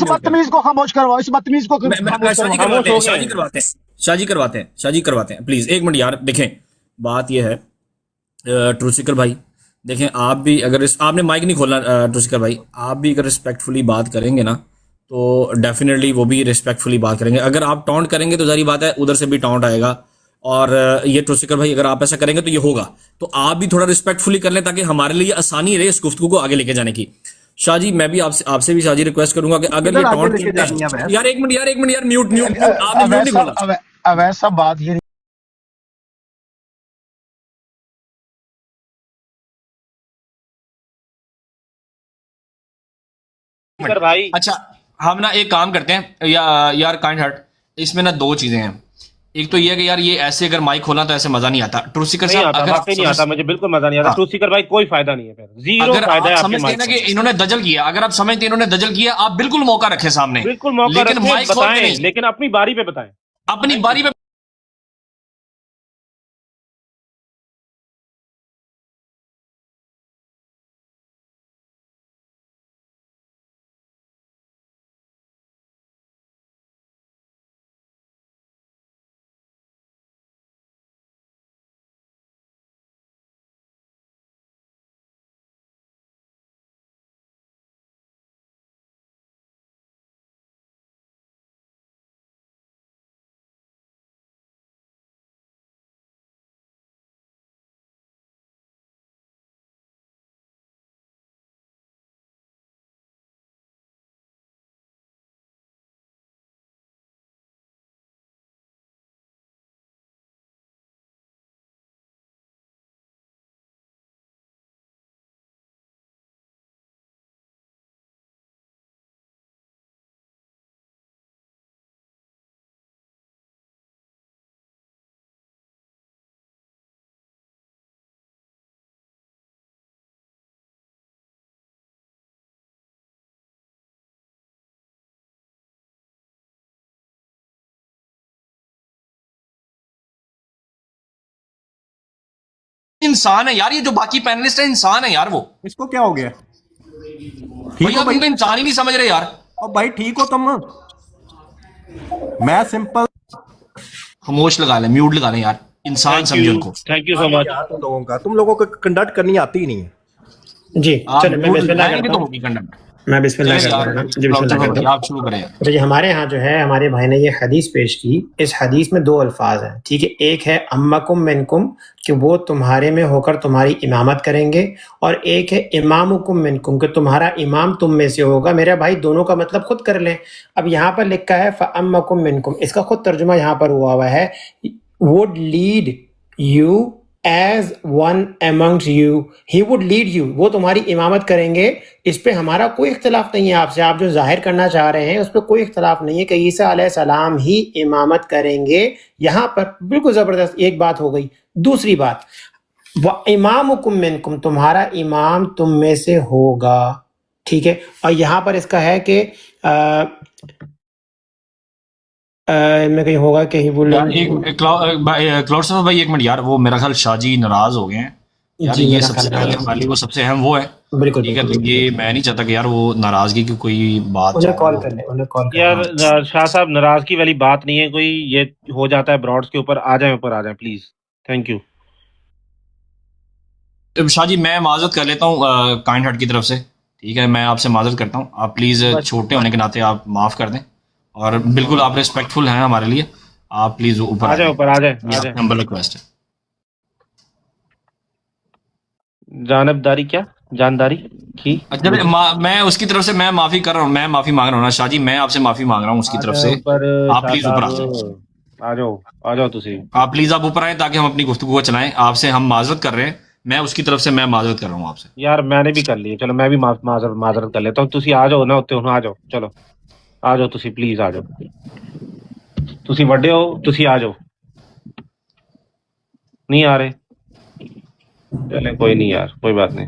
بدتمیز کو خاموش کرواؤ. اس بدتمیز کو شاہ جی کرواتے ہیں پلیز. ایک منٹ یار. دیکھیں بات یہ ہے ٹروسیکر بھائی، دیکھیں آپ بھی اگر آپ نے مائک نہیں کھولنا ٹروسیکر بھائی، آپ بھی اگر ریسپیکٹفلی بات کریں گے نا تو ڈیفینیٹلی وہ بھی ریسپیکٹفلی بات کریں گے. اگر آپ ٹاؤنٹ کریں گے تو ظاہری بات ہے ادھر سے بھی ٹاؤنٹ آئے گا. اور یہ ٹروسیکر بھائی اگر آپ ایسا کریں گے تو یہ ہوگا. تو آپ بھی تھوڑا ریسپیکٹفلی کر لیں تاکہ ہمارے لیے آسانی رہے اس گفتگو کو آگے لے کے جانے کی. شاہ جی میں بھی آپ سے بھی شاہ جی ریکویسٹ کروں گا کہ اگر یہ ٹاؤنٹ یار ایک منٹ یار میوٹ آپ نے میوٹ نہیں کھولا. ویسا بات یہ اچھا ہم نا ایک کام کرتے ہیں یار کائنڈ ہارٹ، اس میں نا دو چیزیں ہیں. ایک تو یہ کہ یار یہ ایسے اگر مائک کھولا تو ایسے مزہ نہیں آتا. ٹروسیکر صاحب نہیں آتا، مجھے بالکل مزہ نہیں آتا. ٹروسیکر بھائی کوئی فائدہ نہیں ہے، پھر زیرو فائدہ ہے. آپ سمجھتے ہیں نا کہ انہوں نے دجل کیا، اگر آپ سمجھتے ہیں انہوں نے دجل کیا آپ بالکل موقع رکھیں سامنے، بالکل موقع رکھیں، بتائیں لیکن اپنی باری پہ بتائیں. اپنی باری پہ انسان ہے یار، یہ جو باقی پینلسٹ ہے انسان ہے یار. وہ اس کو کیا ہو گیا؟ بھائی آپ ان کو انسان ہی نہیں سمجھ رہے یار. اور بھائی ٹھیک ہو تم؟ میں سمپل خاموش لگا لیں، میوٹ لگا لیں یار. انسان سمجھو ان کو. تھینک یو سو مچ. تم لوگوں کو کنڈکٹ کرنی آتی ہی نہیں ہے. جی چلو میں بسم اللہ کرتا ہوں. میں بسم اللہ کرتا ہوں. جی بسم اللہ کرتا ہوں. آپ شروع کریں. اچھا جی ہمارے ہاں جو ہے ہمارے بھائی نے یہ حدیث پیش کی. اس حدیث میں دو الفاظ ہیں، ٹھیک ہے. ایک ہے امکم منکم کہ وہ تمہارے میں ہو کر تمہاری امامت کریں گے، اور ایک ہے امامکم منکم کہ تمہارا امام تم میں سے ہوگا. میرے بھائی دونوں کا مطلب خود کر لیں. اب یہاں پر لکھا ہے فامکم منکم، اس کا خود ترجمہ یہاں پر ہوا ہے would lead you as one amongst you. He would lead you. وہ تمہاری امامت کریں گے. اس پہ ہمارا کوئی اختلاف نہیں ہے آپ سے. آپ جو ظاہر کرنا چاہ رہے ہیں اس پہ کوئی اختلاف نہیں ہے کہ عیسیٰ علیہ السلام ہی امامت کریں گے. یہاں پر بالکل زبردست ایک بات ہو گئی. دوسری بات وَإِمَامُكُم مِّنكُم تمہارا امام تم میں سے ہوگا، ٹھیک ہے. اور یہاں پر اس کا ہے کہ میں کہیں ہوگا کہ ہی بول یار ایک کلاؤڈ صفر بھائی ایک منٹ یار، وہ میرا خیال شاہ جی ناراض ہو گئے ہیں یار، یہ سب سے پہلے ہمارے وہ سب سے اہم وہ ہے، بالکل ٹھیک ہے، تو یہ میں نہیں چاہتا کہ یار وہ ناراضگی کی کوئی بات کال کر لیں، انہیں کال کر یار شاہ صاحب ناراضگی والی بات نہیں ہے کوئی، یہ ہو جاتا ہے براڈس کے اوپر، آ جائیں اوپر آ جائیں پلیز، تھینک یو۔ شاہ جی میں معذرت کر لیتا ہوں کائنڈ ہارٹ کی طرف سے، ٹھیک ہے، میں آپ سے معذرت کرتا ہوں، آپ پلیز چھوٹے ہونے کے ناطے آپ معاف کر دیں، اور بالکل آپ ریسپیکٹفل ہیں ہمارے لیے، آپ پلیز اوپر آ جائیں اوپر آ جائیں نمبر ریکویسٹ ہے۔ جانبداری کیا جانداری کی؟ اچھا میں اس کی طرف سے میں معافی کر رہا ہوں، میں معافی مانگ رہا ہوں نا شاہ جی، میں آپ سے معافی مانگ رہا ہوں اس کی طرف سے، آپ پلیز اوپر آ جائیں، آ جاؤ تسی، آپ پلیز آپ اوپر آئیں تاکہ ہم اپنی گفتگو کو چلائیں، آپ سے ہم معذرت کر رہے ہیں، میں اس کی طرف سے میں معذرت کر رہا ہوں آپ سے۔ یار میں نے بھی کر لی، چلو میں بھی معذرت کر لیتا ہوں، تسی آ جاؤ نا اتنے ہوں، آ جاؤ، چلو آ جاؤ تسی، پلیز آ جاؤ، تسی وڈے ہو، تسی آ جاؤ، نہیں آ رہے، چلے کوئی نہیں یار، کوئی بات نہیں،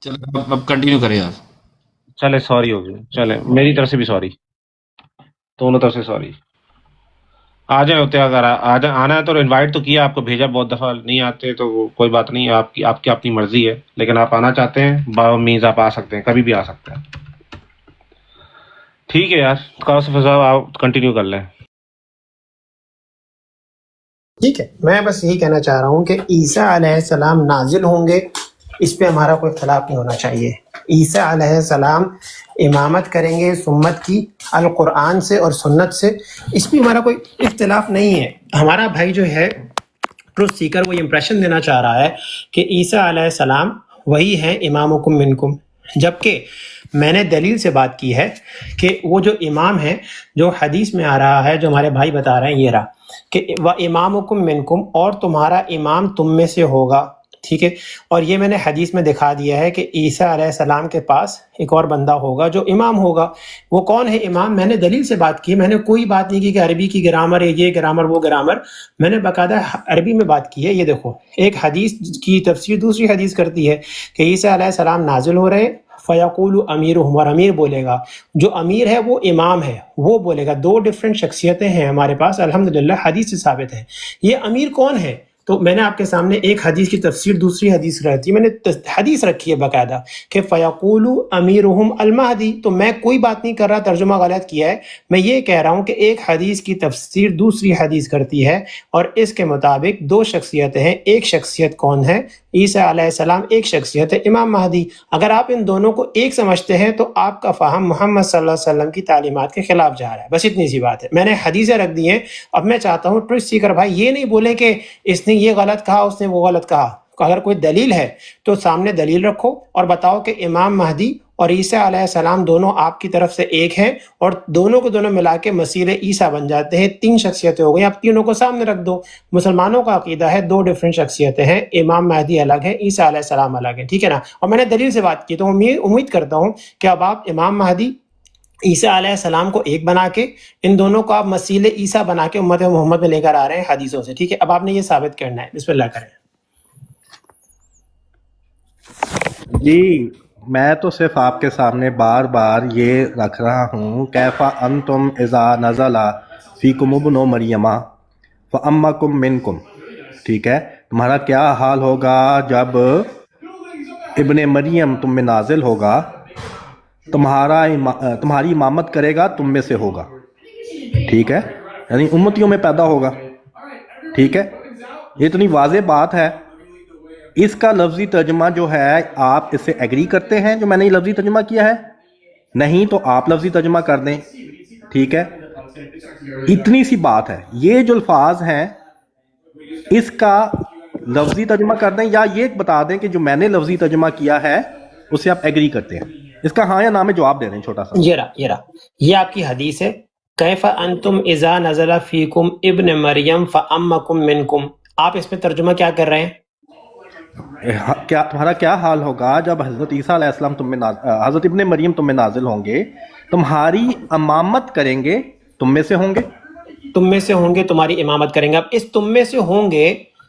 چلو اب کنٹینیو کریں یار۔ چلے سوری ہو گئی، چلے میری طرف سے بھی سوری، دونوں طرف سے سوری، آ جائیں ہوتے، اگر آنا ہے تو انوائٹ تو کیا آپ کو، بھیجا بہت دفعہ، نہیں آتے تو وہ کوئی بات نہیں، آپ کی اپنی مرضی ہے، لیکن آپ آنا چاہتے ہیں با میز آپ آ سکتے ہیں، کبھی بھی آ سکتے ہیں، ٹھیک ہے یار، قاسف صاحب آپ کنٹینیو کر لیں۔ ٹھیک ہے، میں بس یہی کہنا چاہ رہا ہوں کہ عیسیٰ علیہ السلام نازل ہوں گے، اس پہ ہمارا کوئی اختلاف نہیں ہونا چاہیے۔ عیسیٰ علیہ السلام امامت کریں گے اس امت کی القرآن سے اور سنت سے، اس پہ ہمارا کوئی اختلاف نہیں ہے۔ ہمارا بھائی جو ہے ٹروتھ سیکر، وہ امپریشن دینا چاہ رہا ہے کہ عیسیٰ علیہ السلام وہی ہیں امامکم منکم، جبکہ میں نے دلیل سے بات کی ہے کہ وہ جو امام ہے، جو حدیث میں آ رہا ہے، جو ہمارے بھائی بتا رہے ہیں، یہ رہا کہ وَإِمَامُكُم مِّنكُم، اور تمہارا امام تم میں سے ہوگا، ٹھیک ہے، اور یہ میں نے حدیث میں دکھا دیا ہے کہ عیسیٰ علیہ السلام کے پاس ایک اور بندہ ہوگا جو امام ہوگا۔ وہ کون ہے امام؟ میں نے دلیل سے بات کی، میں نے کوئی بات نہیں کی کہ عربی کی گرامر ہے، یہ گرامر وہ گرامر، میں نے باقاعدہ عربی میں بات کی ہے۔ یہ دیکھو، ایک حدیث کی تفسیر دوسری حدیث کرتی ہے کہ عیسیٰ علیہ السلام نازل ہو رہے، فیقول امیرہم، اور امیر بولے گا، جو امیر ہے وہ امام ہے، وہ بولے گا۔ دو ڈیفرنٹ شخصیتیں ہیں ہمارے پاس، الحمدللہ حدیث سے ثابت ہے۔ یہ امیر کون ہے؟ تو میں نے آپ کے سامنے ایک حدیث کی تفسیر دوسری حدیث رہتی، میں نے حدیث رکھی ہے باقاعدہ کہ فیقول امیرہم المہدی، تو میں کوئی بات نہیں کر رہا ترجمہ غلط کیا ہے، میں یہ کہہ رہا ہوں کہ ایک حدیث کی تفسیر دوسری حدیث کرتی ہے، اور اس کے مطابق دو شخصیتیں ہیں، ایک شخصیت کون ہے؟ عیسیٰ علیہ السلام، ایک شخصیت ہے امام مہدی۔ اگر آپ ان دونوں کو ایک سمجھتے ہیں تو آپ کا فہم محمد صلی اللہ علیہ وسلم کی تعلیمات کے خلاف جا رہا ہے، بس اتنی سی بات ہے۔ میں نے حدیثیں رکھ دی ہیں، اب میں چاہتا ہوں ٹروتھ سیکر بھائی یہ نہیں بولے کہ اس نے یہ غلط کہا، اس نے وہ غلط کہا۔ اگر کوئی دلیل ہے تو سامنے دلیل رکھو اور بتاؤ کہ امام مہدی اور عیسیٰ علیہ السلام دونوں آپ کی طرف سے ایک ہیں، اور دونوں کو دونوں ملا کے مسیح عیسیٰ بن جاتے ہیں، تین شخصیتیں ہو گئی، آپ تینوں کو سامنے رکھ دو۔ مسلمانوں کا عقیدہ ہے دو ڈیفرنٹ شخصیتیں ہیں، امام مہدی الگ ہے، عیسیٰ علیہ السلام الگ ہے، ٹھیک ہے نا؟ اور میں نے دلیل سے بات کی، تو امید کرتا ہوں کہ اب آپ امام مہدی عیسیٰ علیہ السلام کو ایک بنا کے، ان دونوں کو آپ مسیح عیسیٰ بنا کے امت محمد میں لے کر آ رہے ہیں حدیثوں سے، ٹھیک ہے؟ اب آپ نے یہ ثابت کرنا ہے، بسم اللہ کریں۔ جی میں تو صرف آپ کے سامنے بار بار یہ رکھ رہا ہوں، کیف انتم اذا نزل فیکم ابن مریم فامکم منکم، ٹھیک ہے، تمہارا کیا حال ہوگا جب ابن مریم تم میں نازل ہوگا، تمہاری امامت کرے گا، تم میں سے ہوگا، ٹھیک ہے، یعنی امتیوں میں پیدا ہوگا، ٹھیک ہے، یہ اتنی واضح بات ہے۔ اس کا لفظی ترجمہ جو ہے، آپ اس سے ایگری کرتے ہیں جو میں نے یہ لفظی ترجمہ کیا ہے؟ نہیں تو آپ لفظی ترجمہ کر دیں، ٹھیک ہے، اتنی سی بات ہے۔ یہ جو الفاظ ہیں اس کا لفظی ترجمہ کر دیں، یا یہ بتا دیں کہ جو میں نے لفظی ترجمہ کیا ہے اس سے آپ ایگری کرتے ہیں۔ اس کا ہاں یا نہ میں جواب دے دیں چھوٹا سا۔ یہ آپ کی حدیث ہے، کیف انتم اذا نزل فیکم ابن مریم فامکم منکم، آپ اس پہ ترجمہ کیا کر رہے ہیں؟ کیا تمہارا کیا حال ہوگا جب حضرت عیسیٰ علیہ السلام حضرت ابن مریم تم میں نازل ہوں گے، تمہاری امامت کریں گے، تم میں سے ہوں گے، تم میں سے ہوں گے، تمہاری امامت کریں گے۔ اب اس تم میں سے ہوں گے،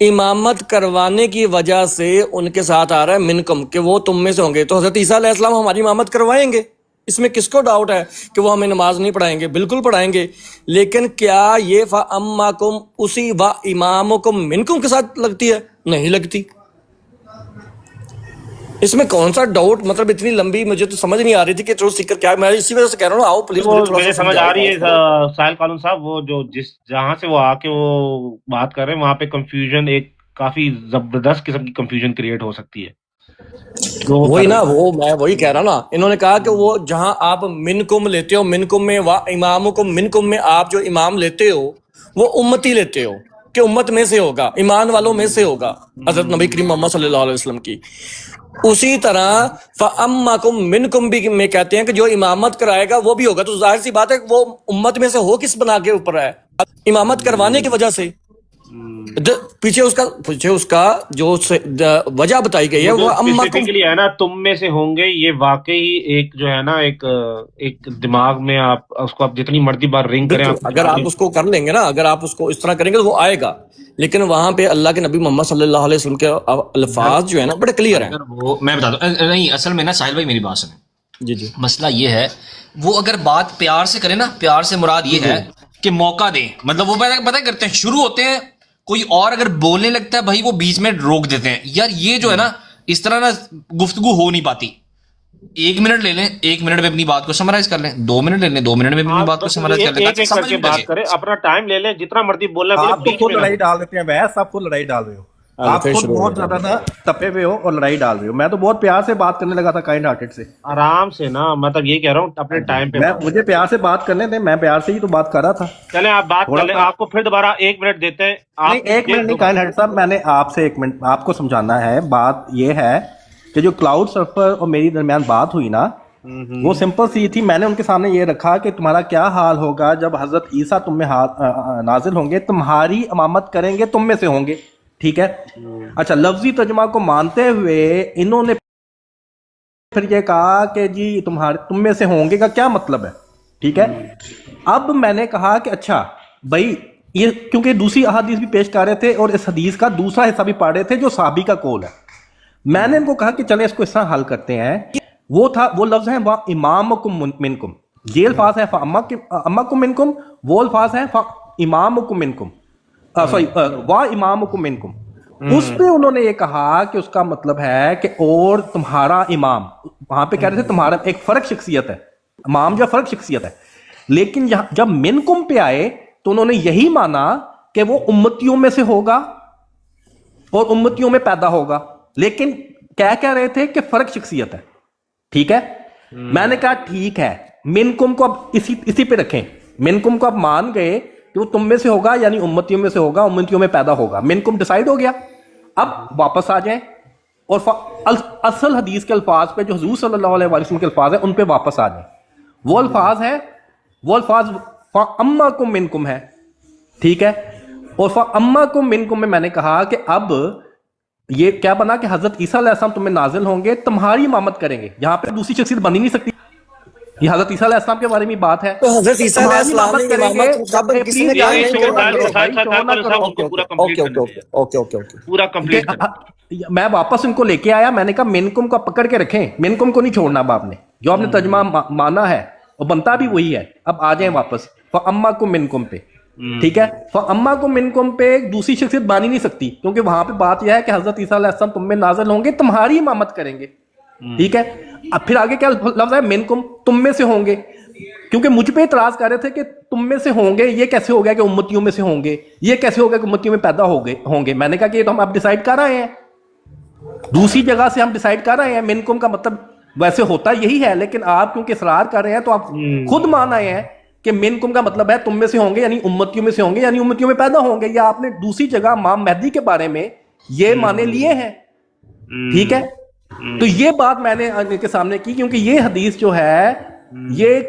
امامت کروانے کی وجہ سے ان کے ساتھ آ رہا ہے منکم کہ وہ تم میں سے ہوں گے. تو حضرت عیسیٰ علیہ السلام ہماری امامت کروائیں گے, اس میں کس کو ڈاؤٹ ہے کہ وہ ہمیں نماز نہیں پڑھائیں گے؟ بالکل پڑھائیں گے. لیکن کیا یہ فَأَمَّاكُمْ اسی وَإِمَامُكُمْ مِنْكُمْ کے ساتھ لگتی ہے؟ نہیں لگتی. اس میں کون سا ڈاؤٹ؟ مطلب اتنی لمبی مجھے تو سمجھ نہیں آ رہی تھی کہ ٹروتھ سیکر کیا. میں اسی وجہ سے کہہ رہا ہوں آؤ پلیز مجھے سمجھ آ رہی ہے ساحل قانون صاحب, وہ جو جہاں سے وہ آ کے وہ بات کر رہے ہیں وہاں پہ کنفیوژن, ایک کافی زبردست قسم کی کنفیوژن کریٹ ہو سکتی ہے. وہی نا, وہ میں وہی کہہ رہا نا. انہوں نے کہا کہ وہ جہاں آپ منکم لیتے ہو, منکم میں امامکم منکم میں آپ جو امام لیتے ہو وہ امتی لیتے ہو کہ امت میں سے ہوگا, ایمان والوں میں سے ہوگا حضرت نبی کریم محمد صلی اللہ علیہ وسلم کی. اسی طرح فَأَمَّاكُمْ مِنْكُمْ بھی میں کہتے ہیں کہ جو امامت کرائے گا وہ بھی ہوگا. تو ظاہر سی بات ہے کہ وہ امت میں سے ہو کس بنا کے اوپر ہے؟ امامت کروانے کی وجہ سے. پیچھے اس کا جو وجہ بتائی گئی ہے وہ اسپیسیفکلی ہے نا, تم میں سے ہوں گے. یہ واقعی ایک جو ہے نا ایک دماغ میں آپ اس کو آپ جتنی مرضی بار رنگ کریں, اگر آپ اس کو کر لیں گے نا, اگر آپ اس کو اس طرح کریں گے تو وہ آئے گا. لیکن وہاں پہ اللہ کے نبی محمد صلی اللہ علیہ وسلم کے الفاظ جو ہے نا بڑے کلیئر ہیں. وہ میں بتا دوں, نہیں اصل میں نا ساحل بھائی میری بات سنیں. جی مسئلہ یہ ہے, وہ اگر بات پیار سے کریں نا, پیار سے مراد یہ ہے کہ موقع دیں. مطلب وہ پتہ کرتے ہیں, شروع ہوتے ہیں کوئی اور اگر بولنے لگتا ہے بھائی وہ بیچ میں روک دیتے ہیں. یار یہ جو ہے نا اس طرح نا گفتگو ہو نہیں پاتی. 1 منٹ لے لیں, 1 منٹ میں اپنی بات کو سمرائز کر لیں. 2 منٹ لے لیں, 2 منٹ میں اپنی بات کو سمرائز کر لیں. بات کریں, اپنا ٹائم لے لیں, جتنا مرضی بولنا. آپ تو خود لڑائی ڈال دیتے ہیں بھائی, آپ خود لڑائی ڈال رہے ہو, آپ خود بہت زیادہ نا تپے ہوئے ہو اور لڑائی ڈال رہے ہو. میں تو بہت پیار سے بات کرنے لگا تھا, کائنڈ ہارٹڈ سے, آرام سے نا. مطلب یہ کہہ رہا ہوں اپنے ٹائم پہ مجھے پیار سے بات کرنے تھے, میں پیار سے ہی تو بات کر رہا تھا. چلیں آپ بات کر لیں, آپ کو پھر دوبارہ 1 منٹ دیتے ہیں. نہیں 1 منٹ نہیں کائنڈ ہارٹڈ صاحب, میں نے آپ سے 1 منٹ آپ کو سمجھانا ہے. بات یہ ہے کہ جو کلاؤڈ سرفر اور میری درمیان بات ہوئی نا, وہ سمپل سی تھی. میں نے ان کے سامنے یہ رکھا کہ تمہارا کیا حال ہوگا جب حضرت عیسیٰ تم میں نازل ہوں گے, تمہاری امامت کریں گے, تم میں سے ہوں گے. ٹھیک ہے, اچھا لفظی ترجمہ کو مانتے ہوئے انہوں نے پھر یہ کہا کہ جی تم میں سے ہوں گے کا کیا مطلب ہے. ٹھیک ہے, اب میں نے کہا کہ اچھا بھائی یہ کیونکہ دوسری احادیث بھی پیش کر رہے تھے اور اس حدیث کا دوسرا حصہ بھی پڑھ رہے تھے جو صحابی کا قول ہے. میں نے ان کو کہا کہ چلیں اس کو اس طرح حل کرتے ہیں. وہ لفظ ہیں امامکم منکم, یہ الفاظ ہیں امکم منکم, وہ الفاظ ہیں امامکم منکم, سوری امامکم منکم. اس پہ انہوں نے یہ کہا کہ اس کا مطلب ہے کہ اور تمہارا امام, وہاں پہ کہہ رہے تھے تمہارا ایک فرق شخصیت ہے, امام جو فرق شخصیت ہے. لیکن جب منکم پہ آئے تو انہوں نے یہی مانا کہ وہ امتیوں میں سے ہوگا اور امتیوں میں پیدا ہوگا, لیکن کہہ رہے تھے کہ فرق شخصیت ہے. ٹھیک ہے, میں نے کہا ٹھیک ہے, منکم کو اب اسی پہ رکھیں. منکم کو اب مان گئے کہ وہ تم میں سے ہوگا, یعنی امتیوں میں سے ہوگا, امتیوں میں پیدا ہوگا. منکم ڈیسائیڈ ہو گیا. اب واپس آ جائیں اور اصل حدیث کے الفاظ پہ جو حضور صلی اللہ علیہ وسلم کے الفاظ ہیں ان پہ واپس آ جائیں. وہ الفاظ فَأَمَّاكُمْ مِنْكُمْ ہے. ٹھیک ہے, اور فَأَمَّاكُمْ مِنْكُمْ میں نے کہا کہ اب یہ کیا بنا کہ حضرت عیسیٰ علیہ السلام تمہیں نازل ہوں گے, تمہاری امامت کریں گے. یہاں پہ دوسری شخصیت بن ہی نہیں سکتی. یہ حضرت عیسیٰ علیہ السلام کے بارے میں بات ہے. تو حضرت عیسیٰ علیہ السلام کی امامت کب کسی نے کہا نہیں. میں واپس ان کو لے کے آیا, میں نے کہا منکم کو پکڑ کے رکھیں, منکم کو نہیں چھوڑنا. اب آپ نے جو آپ نے ترجمہ مانا ہے وہ بنتا بھی وہی ہے. اب آ جائیں واپس فَأَمَّاكُمْ مِنْكُمْ پہ. ٹھیک ہے, فَأَمَّاكُمْ مِنْكُمْ پہ دوسری شخصیت بن ہی نہیں سکتی, کیونکہ وہاں پہ بات یہ ہے کہ حضرت عیسیٰ علیہ السلام تم میں نازل ہوں گے, تمہاری امامت کریں گے. ٹھیک ہے, اب پھر آگے کیا لفظ ہے, منکم تم میں سے ہوں گے, کیونکہ مجھ پہ اعتراض کر رہے تھے کہ تم میں سے ہوں گے, یہ کیسے ہو گیا کہ امتیوں میں سے ہوں گے, یہ کیسے ہو گیا کہ امتیوں میں پیدا ہوں گے. میں نے کہا کہ یہ تو ہم اب ڈیسائیڈ کر رہے ہیں, دوسری جگہ سے ہم ڈیسائیڈ کر رہے ہیں. منکم کا مطلب ویسے ہوتا یہی ہے, لیکن آپ کیونکہ اصرار کر رہے ہیں تو آپ خود مان آئے ہیں کہ منکم کا مطلب ہے تم میں سے ہوں گے, یعنی امتیوں میں سے ہوں گے, یعنی امتیوں میں پیدا ہوں گے. یا آپ نے دوسری جگہ امام مہدی کے بارے میں یہ معنی لیے ہیں. ٹھیک ہے, تو یہ بات میں نے ان کے سامنے کی, کیونکہ یہ حدیث جو ہے یہ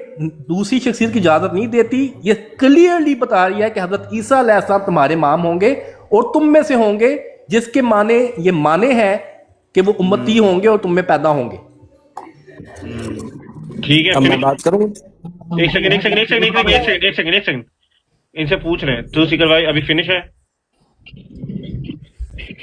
دوسری شخصیت کی اجازت نہیں دیتی. یہ کلیئرلی بتا رہی ہے کہ حضرت عیسیٰ علیہ السلام تمہارے امام ہوں گے اور تم میں سے ہوں گے, جس کے معنی یہ معنی ہے کہ وہ امتی ہوں گے اور تم میں پیدا ہوں گے. ٹھیک ہے, اب میں بات کروں. ایک سیکنڈ ان سے پوچھ رہے ہیں تو سیکر بھائی ابھی فنش ہے.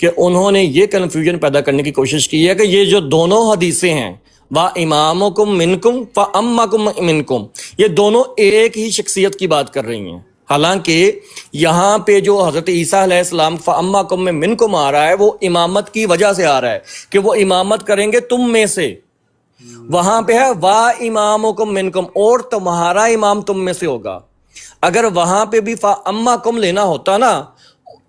کہ انہوں نے یہ کنفیوژن پیدا کرنے کی کوشش کی ہے کہ یہ جو دونوں حدیثیں ہیں وَإِمَامُكُم مِّنكُم فَأَمَّكُم مِّنكُم، یہ دونوں ایک ہی شخصیت کی بات کر رہی ہیں، حالانکہ یہاں پہ جو حضرت عیسیٰ علیہ السلام فَأَمَّكُم مِّنكُم آ رہا ہے وہ امامت کی وجہ سے آ رہا ہے کہ وہ امامت کریں گے تم میں سے، وہاں پہ ہے وَإِمَامُكُم مِّنكُم، اور تمہارا امام تم میں سے ہوگا۔ اگر وہاں پہ بھی فَأَمَّكُم لینا ہوتا نا،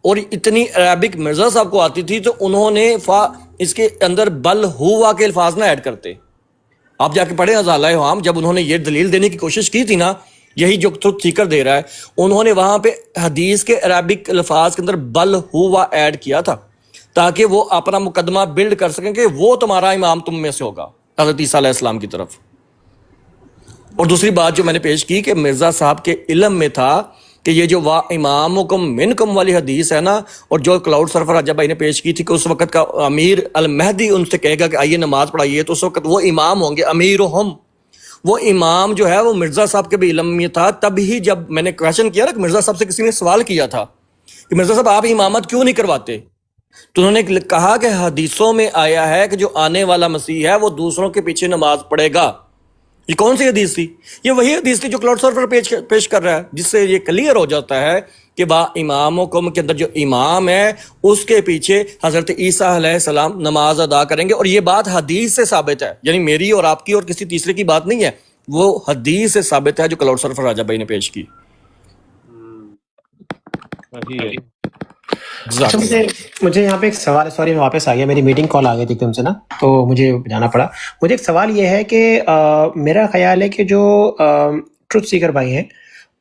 اور اتنی عربک مرزا صاحب کو آتی تھی، تو انہوں نے اس کے اندر بل ہوا کے الفاظ نہ ایڈ کرتے۔ آپ جا کے پڑھیں ازالہ ہام، جب انہوں نے یہ دلیل دینے کی کوشش کی تھی نا، یہی جو ٹروتھ سیکر دے رہا ہے، انہوں نے وہاں پہ حدیث کے عربک الفاظ کے اندر بل ہوا ایڈ کیا تھا تاکہ وہ اپنا مقدمہ بلڈ کر سکیں کہ وہ تمہارا امام تم میں سے ہوگا، حضرت عیسیٰ علیہ السلام کی طرف۔ اور دوسری بات جو میں نے پیش کی کہ مرزا صاحب کے علم میں تھا کہ یہ جو وَإِمَامُكُم مِّنكُم والی حدیث ہے نا، اور جو کلاؤڈ سرفر راجہ بھائی نے پیش کی تھی کہ اس وقت کا امیر المہدی ان سے کہے گا کہ آئیے نماز پڑھائیے، تو اس وقت وہ امام ہوں گے، امیرہم، وہ امام جو ہے وہ مرزا صاحب کے بھی علم میں تھا۔ تب ہی جب میں نے کویشچن کیا نا کہ مرزا صاحب سے کسی نے سوال کیا تھا کہ مرزا صاحب آپ امامت کیوں نہیں کرواتے، تو انہوں نے کہا کہ حدیثوں میں آیا ہے کہ جو آنے والا مسیح ہے وہ دوسروں کے پیچھے نماز پڑھے گا۔ یہ کون سی حدیث تھی؟ یہ وہی حدیث تھی جو کلاؤڈ سرفر پیش کر رہا ہے، جس سے یہ کلیئر ہو جاتا ہے کہ با امامکم کے اندر جو امام ہے اس کے پیچھے حضرت عیسیٰ علیہ السلام نماز ادا کریں گے، اور یہ بات حدیث سے ثابت ہے، یعنی میری اور آپ کی اور کسی تیسرے کی بات نہیں ہے، وہ حدیث سے ثابت ہے جو کلاؤڈ سرفر راجہ بھائی نے پیش کی۔ اچھا، مجھے یہاں پہ ایک سوال، سوری میں واپس آ گیا، میری میٹنگ کال آ گئی تھی تم سے نا، تو مجھے جانا پڑا۔ مجھے ایک سوال یہ ہے کہ میرا خیال ہے کہ جو ٹروتھ سیکر بھائی ہیں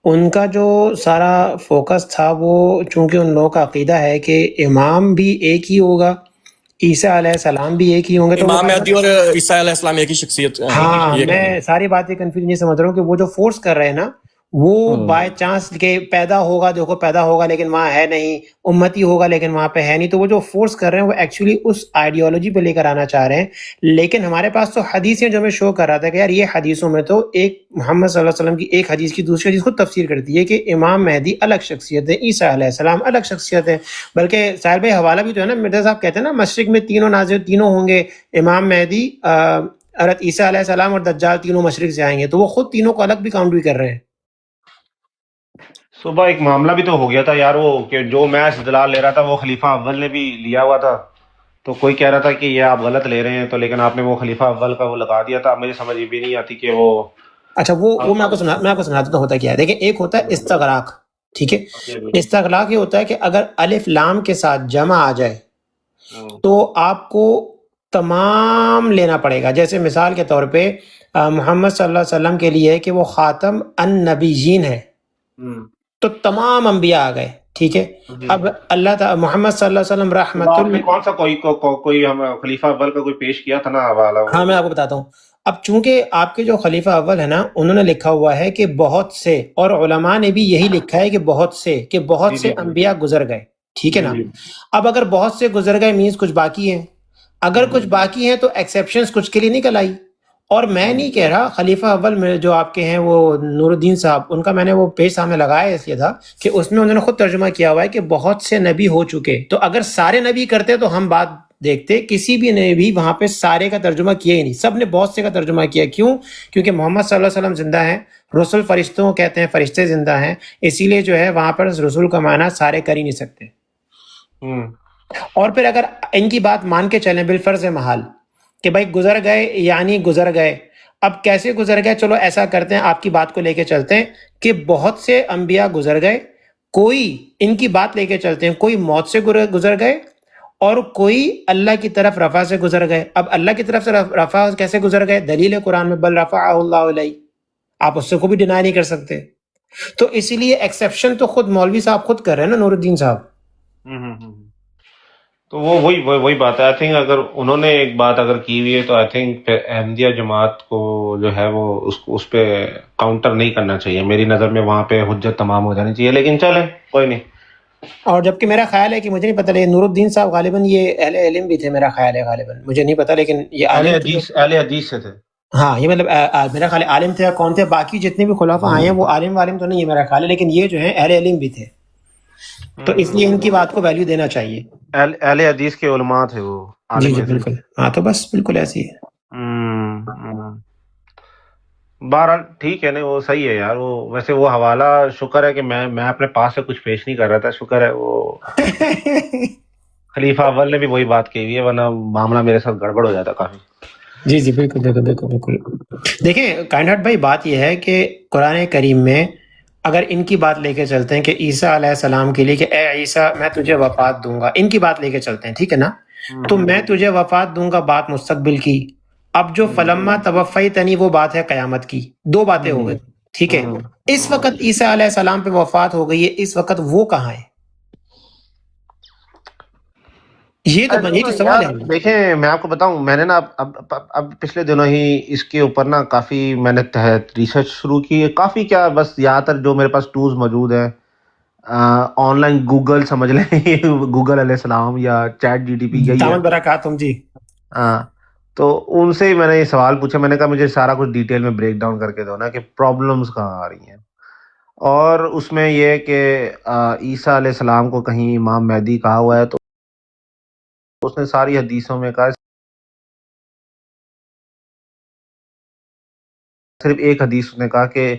ان کا جو سارا فوکس تھا وہ چونکہ ان لوگوں کا عقیدہ ہے کہ امام بھی ایک ہی ہوگا، عیسیٰ علیہ السلام بھی ایک ہی ہوں گے، تو امام مہدی اور عیسیٰ علیہ السلام ایک ہی شخصیت۔ ہاں، میں ساری باتیں کنفیوژن یہ سمجھ رہا ہوں کہ وہ جو فورس کر رہے ہیں نا، وہ بائی چانس کہ پیدا ہوگا، دیکھو پیدا ہوگا لیکن وہاں ہے نہیں، امتی ہوگا لیکن وہاں پہ ہے نہیں، تو وہ جو فورس کر رہے ہیں وہ ایکچولی اس آئیڈیالوجی پہ لے کر آنا چاہ رہے ہیں۔ لیکن ہمارے پاس تو حدیثیں جو ہمیں شو کر رہا تھا کہ یار یہ حدیثوں میں تو ایک محمد صلی اللہ علیہ وسلم کی ایک حدیث کی دوسری حدیث خود تفسیر کرتی ہے کہ امام مہدی الگ شخصیت ہے، عیسیٰ علیہ السلام الگ شخصیت ہے۔ بلکہ ساحل بھائی حوالہ بھی تو ہے نا، مرزا صاحب کہتے ہیں نا مشرق میں تینوں نازل تینوں ہوں گے، امام مہدی، حضرت عیسیٰ علیہ السلام اور دجال تینوں مشرق سے آئیں گے، تو وہ خود تینوں کو الگ بھی کاؤنٹ بھی کر رہے ہیں۔ صبح ایک معاملہ بھی تو ہو گیا تھا یار، وہ کہ جو میں استدلال لے رہا تھا وہ خلیفہ اول نے بھی لیا ہوا تھا، تو کوئی کہہ رہا تھا کہ یہ آپ غلط لے رہے ہیں، تو لیکن آپ نے وہ خلیفہ اول کا وہ لگا دیا تھا۔ مجھے سمجھ بھی نہیں آتی کہ وہ اچھا وہ میں آپ کو سناتا ہوں ہوتا کیا ہے۔ دیکھیں، ایک ہوتا ہے استغراق، ٹھیک ہے، استغراق یہ ہوتا ہے کہ اگر الف لام کے ساتھ جمع آ جائے تو آپ کو تمام لینا پڑے گا۔ جیسے مثال کے طور پہ محمد صلی اللہ علیہ وسلم کے لیے ہے کہ وہ خاتم النبیین ہے، تو تمام انبیاء آ گئے، ٹھیک ہے۔ اب اللہ تعالی محمد صلی اللہ علیہ وسلم رحمت اللہ، کون سا کوئی ہم خلیفہ اول کا کوئی پیش کیا تھا نا حوالہ؟ ہاں میں آپ کو بتاتا ہوں۔ اب چونکہ آپ کے جو خلیفہ اول ہے نا، انہوں نے لکھا ہوا ہے کہ بہت سے، اور علماء نے بھی یہی لکھا ہے کہ بہت سے انبیاء گزر گئے، ٹھیک ہے نا۔ اب اگر بہت سے گزر گئے مینز کچھ باقی ہیں، اگر کچھ باقی ہیں تو ایکسیپشنز کچھ کے لیے نکل آئی۔ اور میں نہیں کہہ رہا، خلیفہ اول میں جو آپ کے ہیں وہ نور الدین صاحب، ان کا میں نے وہ پیج سامنے لگایا اس لیے تھا کہ اس میں انہوں نے خود ترجمہ کیا ہوا ہے کہ بہت سے نبی ہو چکے، تو اگر سارے نبی کرتے تو ہم بات دیکھتے، کسی بھی نے بھی وہاں پہ سارے کا ترجمہ کیا ہی نہیں، سب نے بہت سے کا ترجمہ کیا۔ کیوں؟ کیونکہ محمد صلی اللہ علیہ وسلم زندہ ہیں، رسول فرشتوں کہتے ہیں، فرشتے زندہ ہیں، اسی لیے جو ہے وہاں پر رسول کا معنی سارے کر ہی نہیں سکتے۔ اور پھر اگر ان کی بات مان کے چلیں بالفرض محال کہ بھائی گزر گئے یعنی گزر گئے، اب کیسے گزر گئے؟ چلو ایسا کرتے ہیں، آپ کی بات کو لے کے چلتے ہیں کہ بہت سے انبیاء گزر گئے، کوئی ان کی بات لے کے چلتے ہیں، کوئی موت سے گزر گئے اور کوئی اللہ کی طرف رفع سے گزر گئے۔ اب اللہ کی طرف سے رفع کیسے گزر گئے؟ دلیل قرآن میں بل رفعہ اللہ علیہ، آپ اس سے کو بھی ڈینائی نہیں کر سکتے۔ تو اسی لیے ایکسیپشن تو خود مولوی صاحب خود کر رہے ہیں نا، نور الدین صاحب۔ تو وہ وہی بات ہے۔ آئی تھنک اگر انہوں نے ایک بات اگر کی ہوئی ہے تو آئی تھنک احمدیہ جماعت کو جو ہے وہ اس پہ کاؤنٹر نہیں کرنا چاہیے، میری نظر میں وہاں پہ حجت تمام ہو جانی چاہیے، لیکن چلیں کوئی نہیں۔ اور جبکہ میرا خیال ہے کہ مجھے نہیں پتہ، لیکن نور الدین صاحب غالباً یہ اہل علم بھی تھے، میرا خیال ہے، غالباً مجھے نہیں پتہ، لیکن یہ اہل حدیث سے تھے۔ ہاں، یہ مطلب میرا خیال ہے عالم تھے، کون تھے؟ باقی جتنے بھی خلافہ آئے ہیں وہ عالم والم تو نہیں ہے میرا خیال ہے، لیکن یہ جو ہیں اہل علم بھی تھے۔ تو اس لیے ان کی بات کو ویلیو دینا چاہیے. اہل حدیث کے علماء تھے وہ. جی جی بالکل. ہاں تو بس بالکل ایسی ہے. بہرحال ٹھیک ہے نا, وہ صحیح ہے یار. وہ ویسے وہ حوالہ شکر ہے کہ میں اپنے پاس سے کچھ پیش نہیں کر رہا تھا, شکر ہے. وہ خلیفہ اول نے بھی وہی بات کی ہوئی ہے, ورنہ معاملہ میرے ساتھ گڑبڑ ہو جاتا کافی. جی جی بالکل بالکل بالکل بالکل. دیکھیں کائنڈ ہارٹ بھائی, بات یہ ہے کہ قرآن کریم میں اگر ان کی بات لے کے چلتے ہیں کہ عیسیٰ علیہ السلام کے لیے کہ اے عیسیٰ میں تجھے وفات دوں گا, ان کی بات لے کے چلتے ہیں, ٹھیک ہے نا, تو میں تجھے وفات دوں گا بات مستقبل کی. اب جو فلما توفیتنی وہ بات ہے قیامت کی. دو باتیں ہو گئی, ٹھیک ہے. اس وقت عیسیٰ علیہ السلام پہ وفات ہو گئی ہے, اس وقت وہ کہاں ہے؟ یہ تو سوال ہے. دیکھیں میں آپ کو بتاؤں, میں نے نا اب پچھلے دنوں ہی اس کے اوپر نا کافی میں نے ریسرچ شروع کی ہے. کافی کیا, بس زیادہ تر جو میرے پاس ٹولز موجود ہیں آن لائن, گوگل سمجھ لیں, گوگل علیہ السلام یا چیٹ جی ٹی پی, یہی برکاتہم جی. ہاں, تو ان سے ہی میں نے یہ سوال پوچھا. میں نے کہا مجھے سارا کچھ ڈیٹیل میں بریک ڈاؤن کر کے دو نا کہ پرابلمس کہاں آ رہی ہیں. اور اس میں یہ کہ عیسیٰ علیہ السلام کو کہیں امام مہدی کہا ہوا ہے, تو اس نے ساری حدیثوں میں کہا, صرف ایک حدیث اس نے کہا کہ